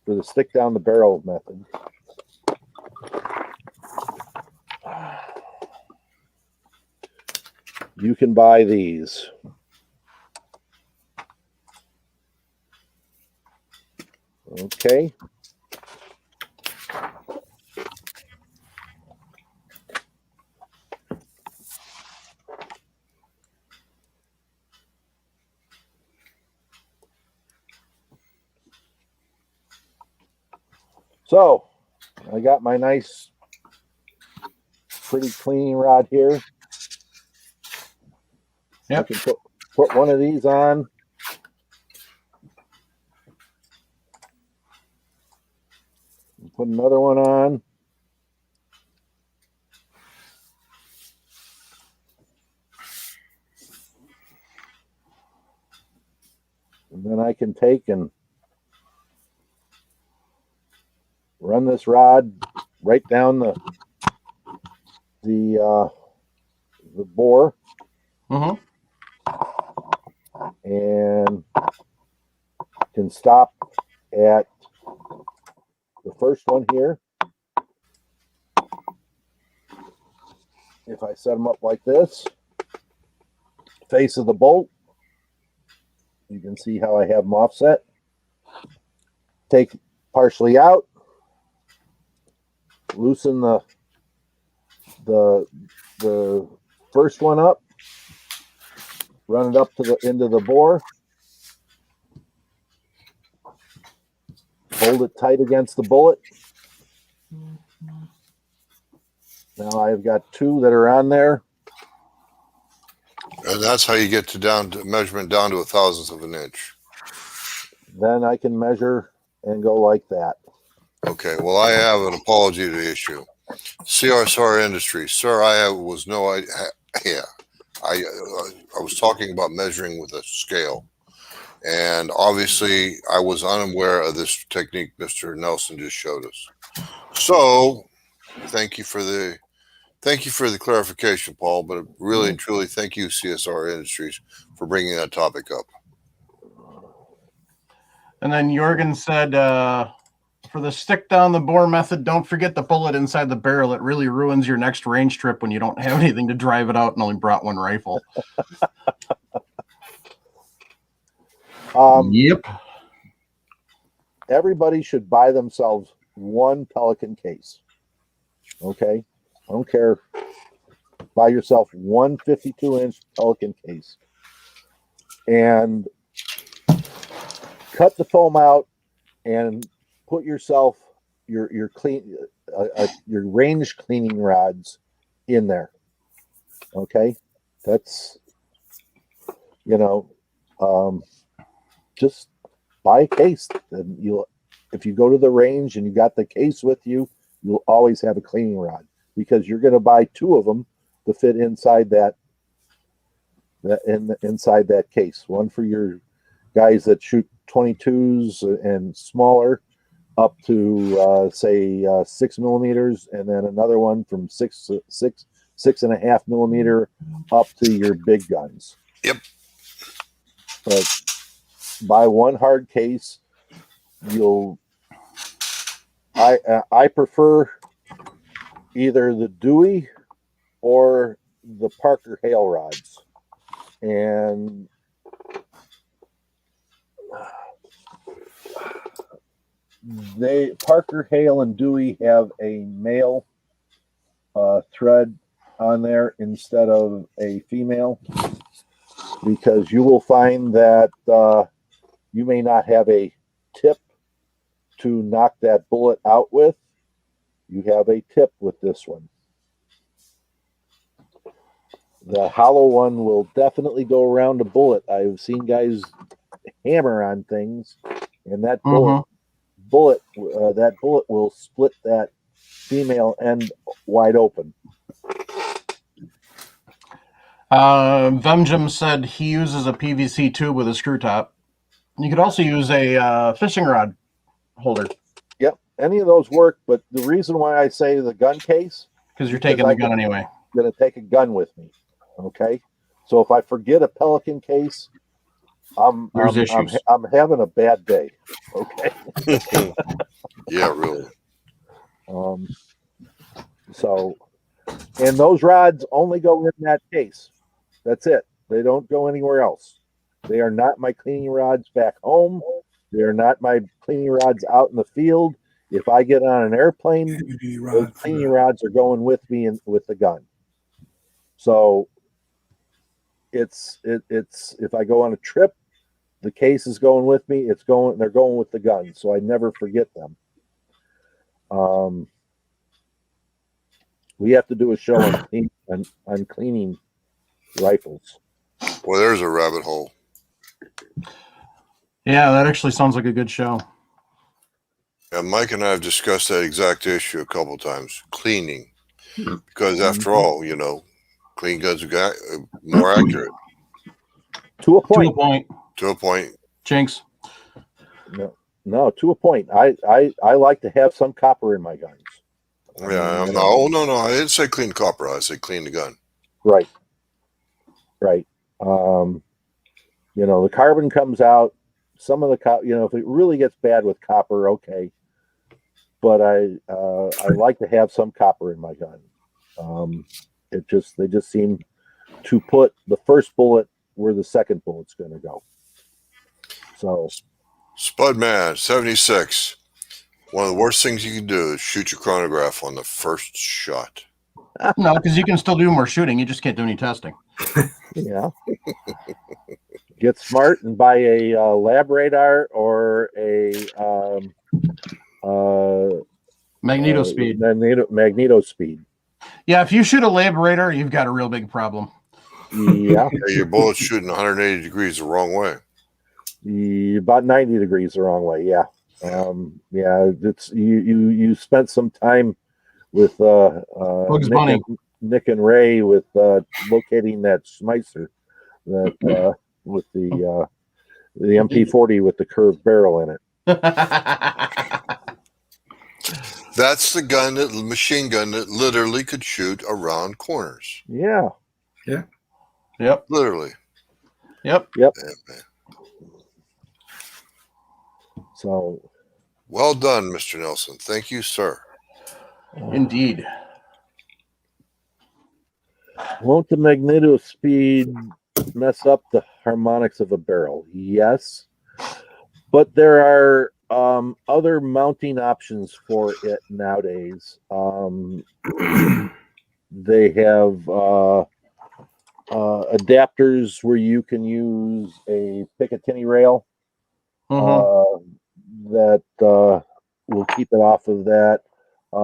for the stick down the barrel method, you can buy these. Okay. So I got my nice, pretty cleaning rod here. Yep. I can put one of these on. Put another one on. And then I can take and run this rod right down the bore. Mm-hmm. And can stop at the first one here. If I set them up like this, face of the bolt, you can see how I have them offset. Take partially out, loosen the the first one up, run it up to the into the bore, hold it tight against the bullet. Now I've got 2 that are on there. And that's how you get to measurement down to 1/1000th of an inch. Then I can measure and go like that. Okay, well, I have an apology to issue. CSR Industries, sir, I was no idea. Yeah, I was talking about measuring with a scale, and obviously I was unaware of this technique Mr. Nelson just showed us. So, thank you for the clarification, Paul. But really and truly, thank you, CSR Industries, for bringing that topic up. And then Jorgen said, for the stick down the bore method, don't forget the bullet inside the barrel. It really ruins your next range trip when you don't have anything to drive it out and only brought one rifle. Yep. Everybody should buy themselves one Pelican case. Okay? I don't care. Buy yourself one 52-inch Pelican case. And cut the foam out and put yourself your range cleaning rods in there. Okay, that's just buy a case. And if you go to the range and you got the case with you, you'll always have a cleaning rod because you're going to buy 2 of them to fit inside inside that case. One for your guys that shoot 22s and smaller up to say 6 millimeters, and then another one from 6.5 millimeter up to your big guns. Yep. But buy one hard case. I prefer either the Dewey or the Parker Hale rods, and Parker Hale and Dewey have a male thread on there instead of a female, because you will find that you may not have a tip to knock that bullet out with. You have a tip with this one. The hollow one will definitely go around a bullet. I've seen guys hammer on things, and that bullet will split that female end wide open. Vemjum said he uses a PVC tube with a screw top. You could also use a fishing rod holder. Yep, any of those work, but the reason why I say the gun case, because you're taking the gun anyway. I'm going to take a gun with me. Okay, so if I forget a Pelican case, I'm having a bad day. Okay. Yeah, really. So, and those rods only go in that case. That's it. They don't go anywhere else. They are not my cleaning rods back home. They are not my cleaning rods out in the field. If I get on an airplane, those cleaning rods are going with me and with the gun. So it's if I go on a trip, the case is going with me. They're going with the gun, so I never forget them. We have to do a show on cleaning rifles. Well, there's a rabbit hole. Yeah, that actually sounds like a good show. Yeah, Mike and I have discussed that exact issue a couple times. Cleaning, because after all, clean guns are more accurate. To a point. To a point. Jinx. No, to a point. I like to have some copper in my guns. Yeah, no. I didn't say clean copper. I said clean the gun. Right. The carbon comes out. Some of the if it really gets bad with copper, okay. But I like to have some copper in my gun. They just seem to put the first bullet where the second bullet's going to go. So, Spudman 76. One of the worst things you can do is shoot your chronograph on the first shot. No, because you can still do more shooting. You just can't do any testing. Yeah. Get smart and buy a lab radar or a Magneto speed. Magneto speed. Yeah, if you shoot a laberator, you've got a real big problem. Yeah. Yeah, your bullet's shooting 180 degrees the wrong way. About 90 degrees the wrong way. Yeah. Yeah. It's you spent some time with Bugs Bunny. Nick and Ray with locating that Schmeisser that with the MP40 with the curved barrel in it. That's the machine gun that literally could shoot around corners. Yeah. Yep. Literally. Yep. Yeah, man. So Well done, Mr. Nelson. Thank you, sir. Indeed. won't the magneto speed mess up the harmonics of a barrel? Yes. But there are other mounting options for it nowadays. They have adapters where you can use a Picatinny rail that will keep it off of that. A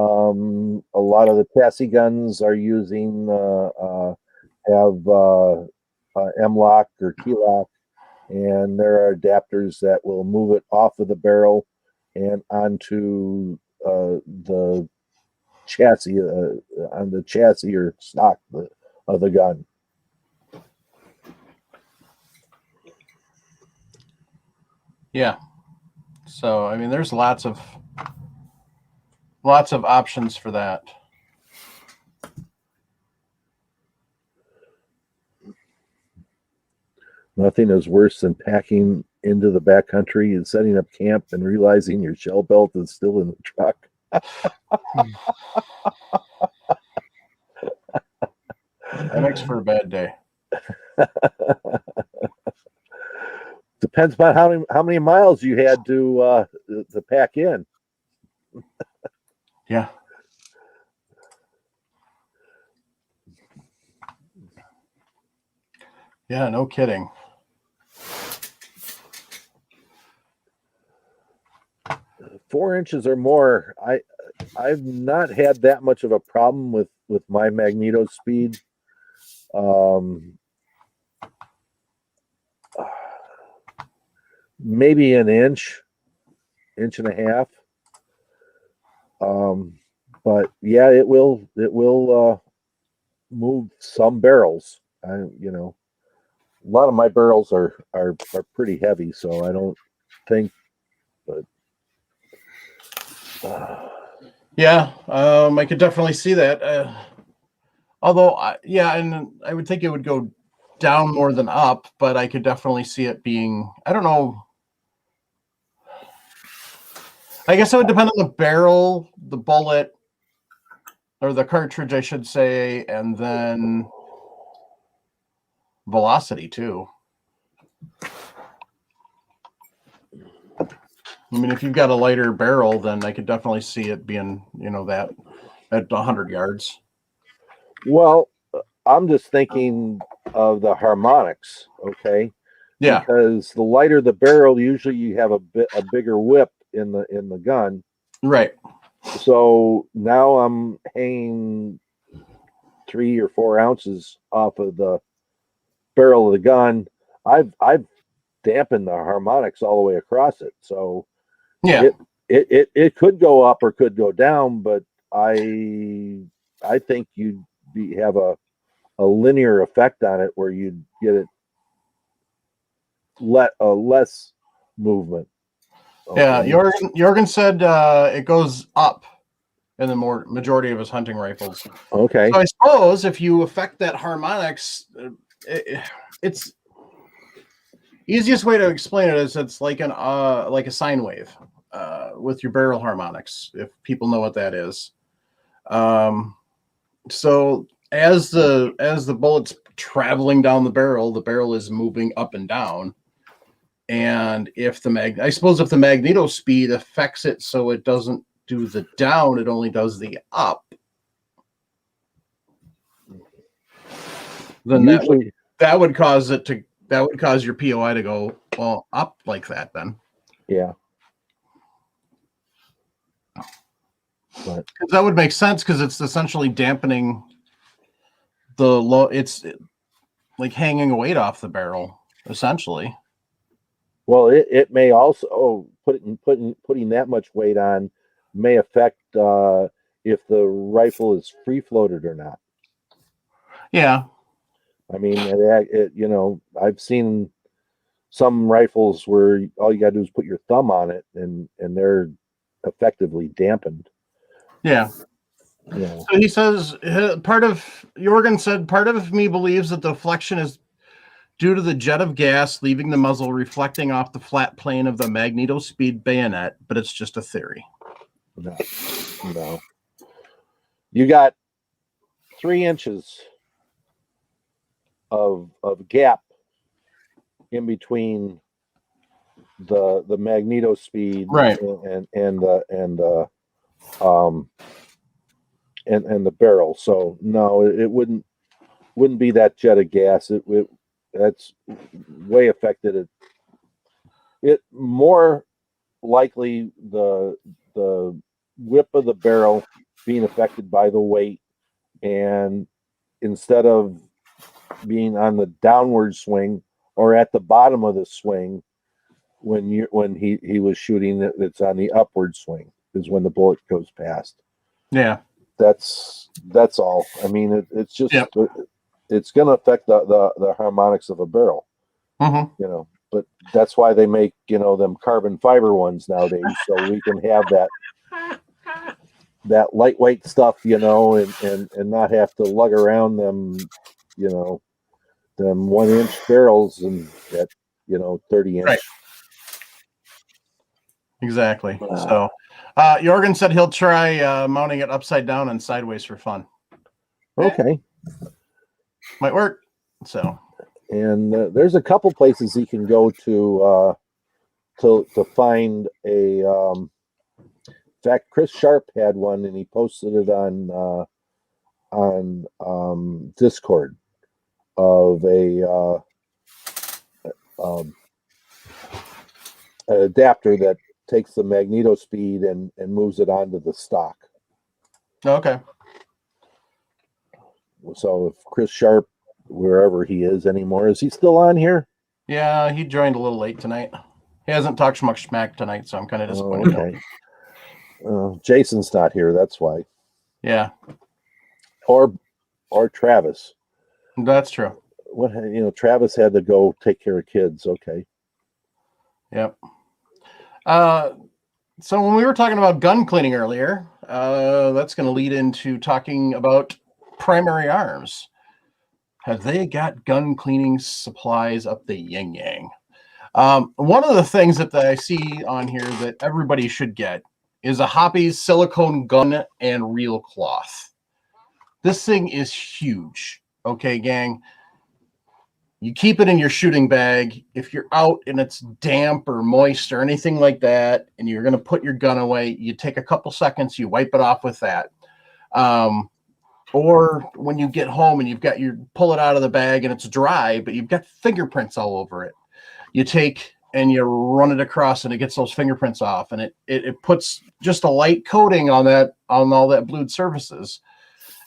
lot of the chassis guns are using M-lock or key-lock, and there are adapters that will move it off of the barrel and onto the chassis on the chassis or stock of the gun. Yeah. So I mean, there's lots of options for that. Nothing is worse than packing into the backcountry and setting up camp and realizing your shell belt is still in the truck. That makes for a bad day. Depends on how many miles you had to pack in. Yeah. Yeah, no kidding. Four inches or more. I've not had that much of a problem with my magneto speed. Maybe an inch and a half. But yeah, it will move some barrels. A lot of my barrels are pretty heavy, so I don't think. But yeah, I could definitely see that. Although, and I would think it would go down more than up, but I could definitely see it being. I don't know. I guess it would depend on the barrel, the bullet, or the cartridge, I should say, and then velocity too. I mean, if you've got a lighter barrel, then I could definitely see it being, that at 100 yards. Well, I'm just thinking of the harmonics, okay? Yeah. Because the lighter the barrel, usually you have a bigger whip in the gun. Right. So now I'm hanging 3 or 4 ounces off of the barrel of the gun. I've dampened the harmonics all the way across it. So yeah, it could go up or could go down, but I think you'd have a linear effect on it where you'd get it less movement. Yeah, Jorgen said it goes up in the majority of his hunting rifles. Okay. So I suppose if you affect that harmonics, it's easiest way to explain it is it's like a sine wave with your barrel harmonics, if people know what that is. So as the bullet's traveling down the barrel is moving up and down. And if I suppose if the magneto speed affects it so it doesn't do the down, it only does the up. then usually, that would cause your POI to go up like that then. yeah. But 'Cause that would make sense because it's essentially dampening the low. It's like hanging a weight off the barrel, essentially. well, it may also putting that much weight on may affect if the rifle is free floated or not. Yeah. I mean, I've seen some rifles where all you got to do is put your thumb on it, and they're effectively dampened. Yeah. You know, So he says Jorgen said part of me believes that the deflection is due to the jet of gas leaving the muzzle reflecting off the flat plane of the magnetospeed bayonet, but it's just a theory. no. You got 3 inches of gap in between the magnetospeed Right. and the barrel. So no, it wouldn't be that jet of gas. That's way affected it more likely the whip of the barrel being affected by the weight, and instead of being on the downward swing or at the bottom of the swing when he was shooting, it's on the upward swing is when the bullet goes past. Yeah. That's all. I mean, it's just Yep. it's going to affect the harmonics of a barrel. Mm-hmm. But that's why they make them carbon fiber ones nowadays, so we can have that lightweight stuff, and not have to lug around them, them 1-inch barrels and at 30 inch. Right. Exactly. So Jorgen said he'll try mounting it upside down and sideways for fun. Okay. Might work. So, and there's a couple places he can go to find a in fact, Chris Sharp had one, and he posted it on Discord of an adapter that takes the magnetospeed and moves it onto the stock. okay. So if Chris Sharp, wherever he is anymore, is he still on here? Yeah, he joined a little late tonight. He hasn't talked much smack tonight, so I'm kind of disappointed. Okay. Jason's not here. That's why. Yeah. Or Travis. That's true. What Travis had to go take care of kids. Okay. Yep. So when we were talking about gun cleaning earlier, that's going to lead into talking about primary arms. Have they got gun cleaning supplies up the yin yang? One of the things that I see on here that everybody should get is a Hobby's silicone gun and reel cloth. This thing is huge. Okay, gang. You keep it in your shooting bag. If you're out and it's damp or moist or anything like that, and you're going to put your gun away, you take a couple seconds, you wipe it off with that. Or when you get home and pull it out of the bag and it's dry, but you've got fingerprints all over it. You take and you run it across and it gets those fingerprints off, and it puts just a light coating on all that blued surfaces.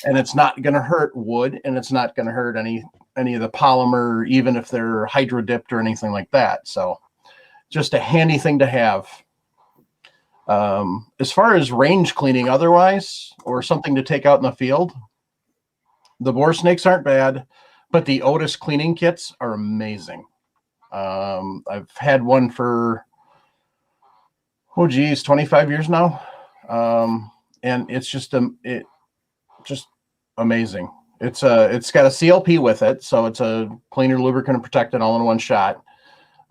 And it's not going to hurt wood, and it's not going to hurt any of the polymer, even if they're hydro dipped or anything like that. So just a handy thing to have. As far as range cleaning otherwise, or something to take out in the field, the bore snakes aren't bad, but the Otis cleaning kits are amazing. I've had one for 25 years now. And it's just amazing. It's got a CLP with it, so it's a cleaner, lubricant, and protectant all in one shot.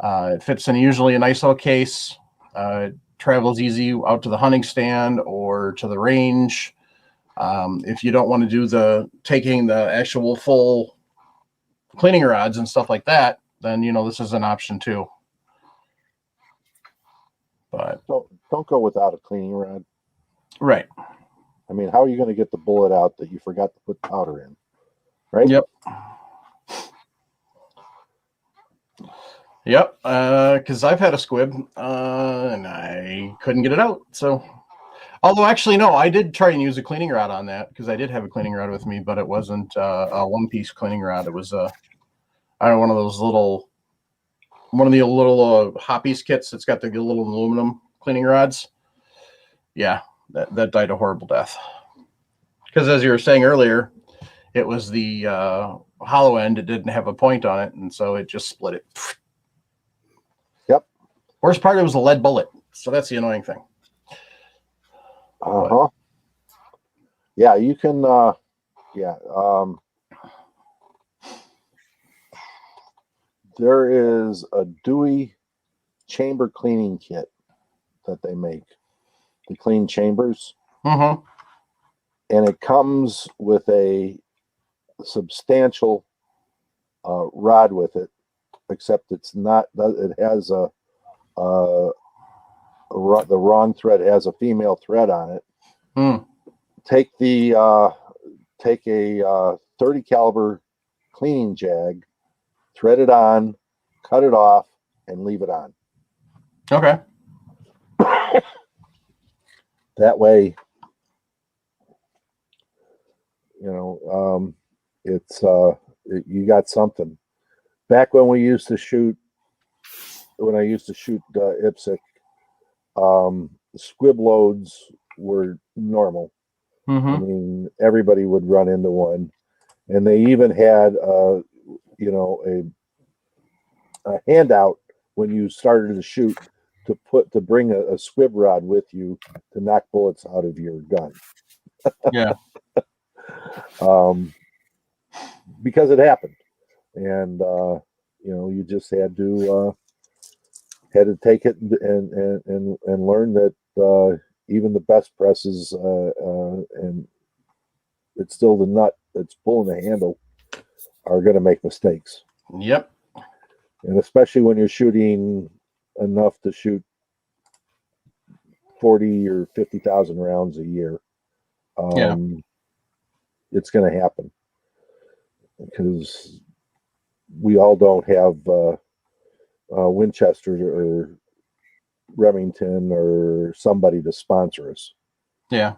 It fits in usually a nice little case. It travels easy out to the hunting stand or to the range. If you don't want to do taking the actual full cleaning rods and stuff like that, then this is an option too. But don't go without a cleaning rod. Right. I mean, how are you going to get the bullet out that you forgot to put powder in? Right. Yep. Yep, because I've had a squib, and I couldn't get it out. So, although actually, no, I did try and use a cleaning rod on that because I did have a cleaning rod with me, but it wasn't a one-piece cleaning rod. It was I don't know, one of the little Hoppies kits that's got the little aluminum cleaning rods. Yeah, that died a horrible death. Because as you were saying earlier, it was the hollow end. It didn't have a point on it, and so it just split it. Yep. Worst part, it was a lead bullet. So that's the annoying thing. Uh-huh. Yeah, you can there is a Dewey chamber cleaning kit that they make to clean chambers, Mm-hmm. and it comes with a substantial rod with it, except it's not. It has the wrong thread. It has a female thread on it. Mm. Take a 30 caliber cleaning jag, thread it on, cut it off, and leave it on. Okay. That way, you got something. Back when we used to shoot, when I used to shoot IPSC, squib loads were normal. I Mm-hmm. mean, everybody would run into one, and they even had a handout when you started to shoot to bring a squib rod with you to knock bullets out of your gun. Yeah. Because it happened, and you just had to take it and learn that even the best presses and it's still the nut that's pulling the handle are going to make mistakes. Yep. And especially when you're shooting enough to shoot 40 or 50,000 rounds a year, it's going to happen because we all don't have Winchester or Remington or somebody to sponsor us. Yeah.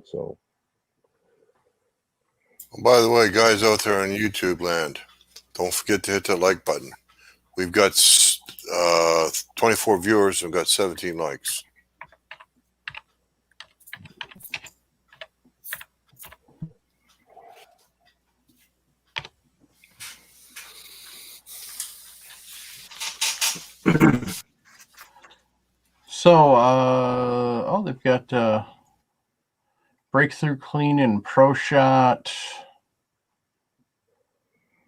So, By the way, guys out there on YouTube land, don't forget to hit that like button. We've got 24 viewers and we've got 17 likes. So, they've got Breakthrough Clean and Pro Shot.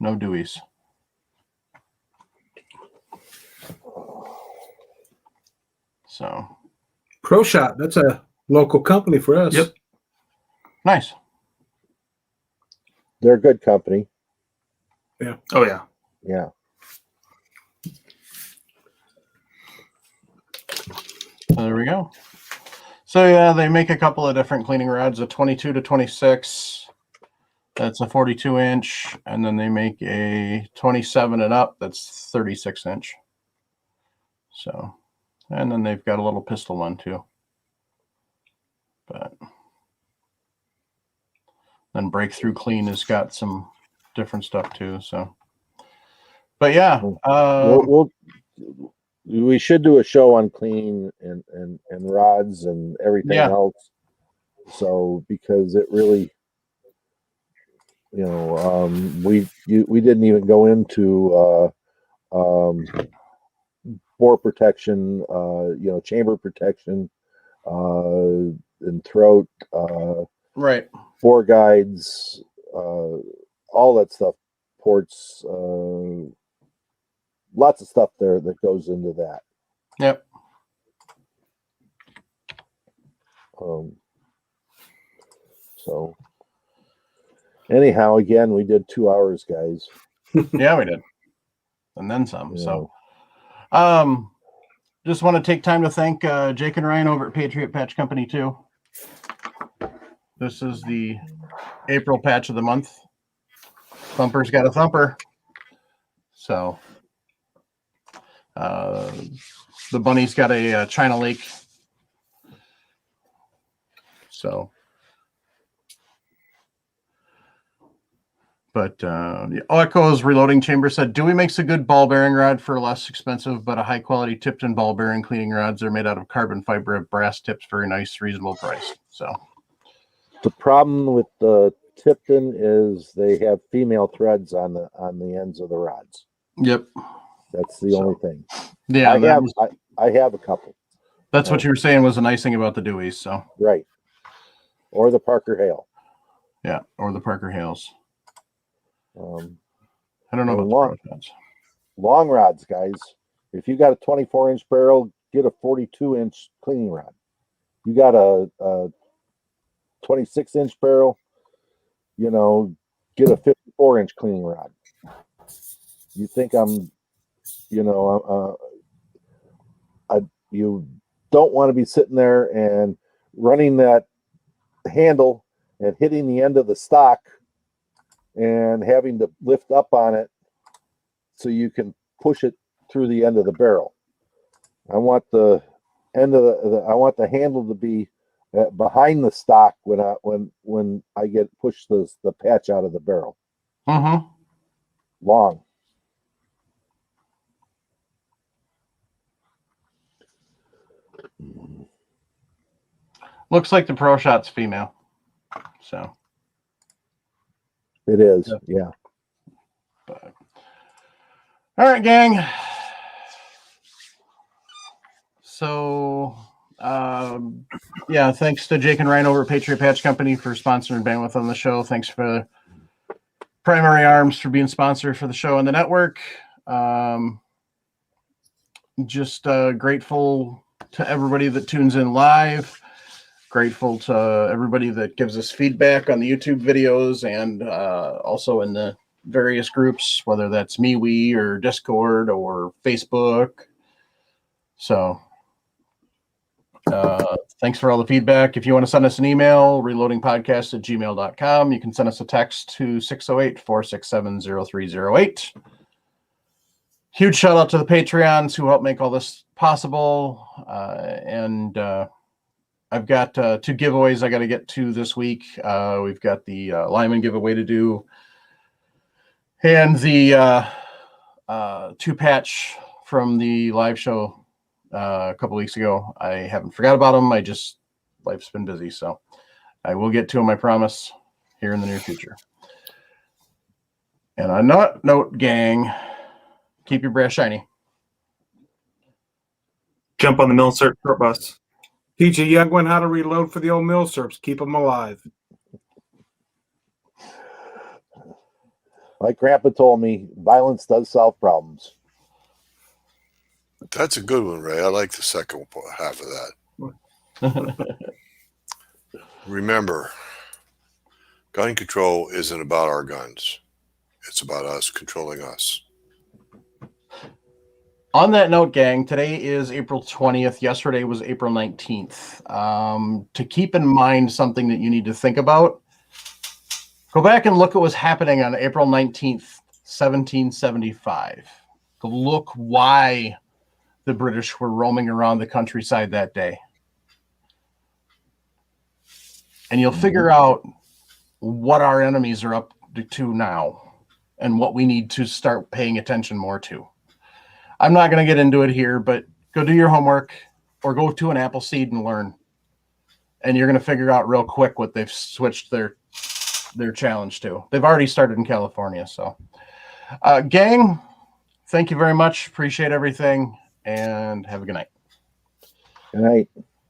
No Deweys. So Pro Shot, that's a local company for us. Yep. nice. they're a good company. Oh yeah. Yeah. So there we go. So yeah, they make a couple of different cleaning rods, a 22 to 26. That's a 42 inch, and then they make a 27 and up. That's 36 inch. So, and then they've got a little pistol one too. But then Breakthrough Clean has got some different stuff too. So, but yeah, we should do a show on clean and rods and everything else. So because it really, we didn't even go into bore protection, chamber protection, and throat, right. bore guides, all that stuff, ports, lots of stuff there that goes into that. Yep. So anyhow, again, we did 2 hours, guys. Yeah, we did. And then some. Yeah. So, just want to take time to thank Jake and Ryan over at Patriot Patch Company too. This is the April patch of the month. Thumper's got a thumper. So The bunny's got a China Lake. So, but Echo's Reloading Chamber said, Dewey makes a good ball bearing rod for less expensive, but a high quality Tipton ball bearing cleaning rods are made out of carbon fiber of brass tips. Very nice, reasonable price. So The problem with the Tipton is they have female threads on the ends of the rods. yep. That's the only thing. Yeah, I have a couple. that's what you were saying was a nice thing about the Deweys. So Right. Or the Parker Hale. yeah, or the Parker Hales. I don't know and about long- the pro shots. Long rods, guys. If you got a 24-inch barrel, get a 42-inch cleaning rod. You got a 26-inch barrel, you know, get a 54-inch cleaning rod. You think I'm, you know, you don't want to be sitting there and running that handle and hitting the end of the stock and having to lift up on it so you can push it through the end of the barrel. I want the end of I want the handle to be behind the stock when I get pushed the patch out of the barrel. Mm-hmm. Long. Looks like the pro shot's female. So It is, yeah. but all right, gang. So yeah, thanks to Jake and Ryan over at Patriot Patch Company for sponsoring bandwidth on the show. Thanks for Primary Arms for being sponsor for the show and the network. Just grateful to everybody that tunes in live. Grateful to everybody that gives us feedback on the YouTube videos and also in the various groups, whether that's MeWe or Discord or Facebook. So thanks for all the feedback. If you want to send us an email, reloadingpodcast@gmail.com. You can send us a text to 608-467-0308. Huge shout out to the Patreons who help make all this possible. And I've got 2 giveaways I got to get to this week. We've got the Lyman giveaway to do and the 2-patch from the live show a couple weeks ago. I haven't forgot about them. Life's been busy, so I will get to them, I promise, here in the near future. And on that note, gang, keep your brass shiny. Jump on the Milcert short bus. Teach a young one how to reload for the old mill serps. Keep them alive. Like Grandpa told me, violence does solve problems. That's a good one, Ray. I like the second half of that. Remember, gun control isn't about our guns. It's about us controlling us. On that note, gang, today is April 20th. Yesterday was April 19th. To keep in mind something that you need to think about, go back and look at what was happening on April 19th, 1775. Go look why the British were roaming around the countryside that day. And you'll figure out what our enemies are up to now and what we need to start paying attention more to. I'm not going to get into it here, but go do your homework or go to an Appleseed and learn. And you're going to figure out real quick what they've switched their challenge to. They've already started in California. So, gang, thank you very much. Appreciate everything and have a good night. Good night.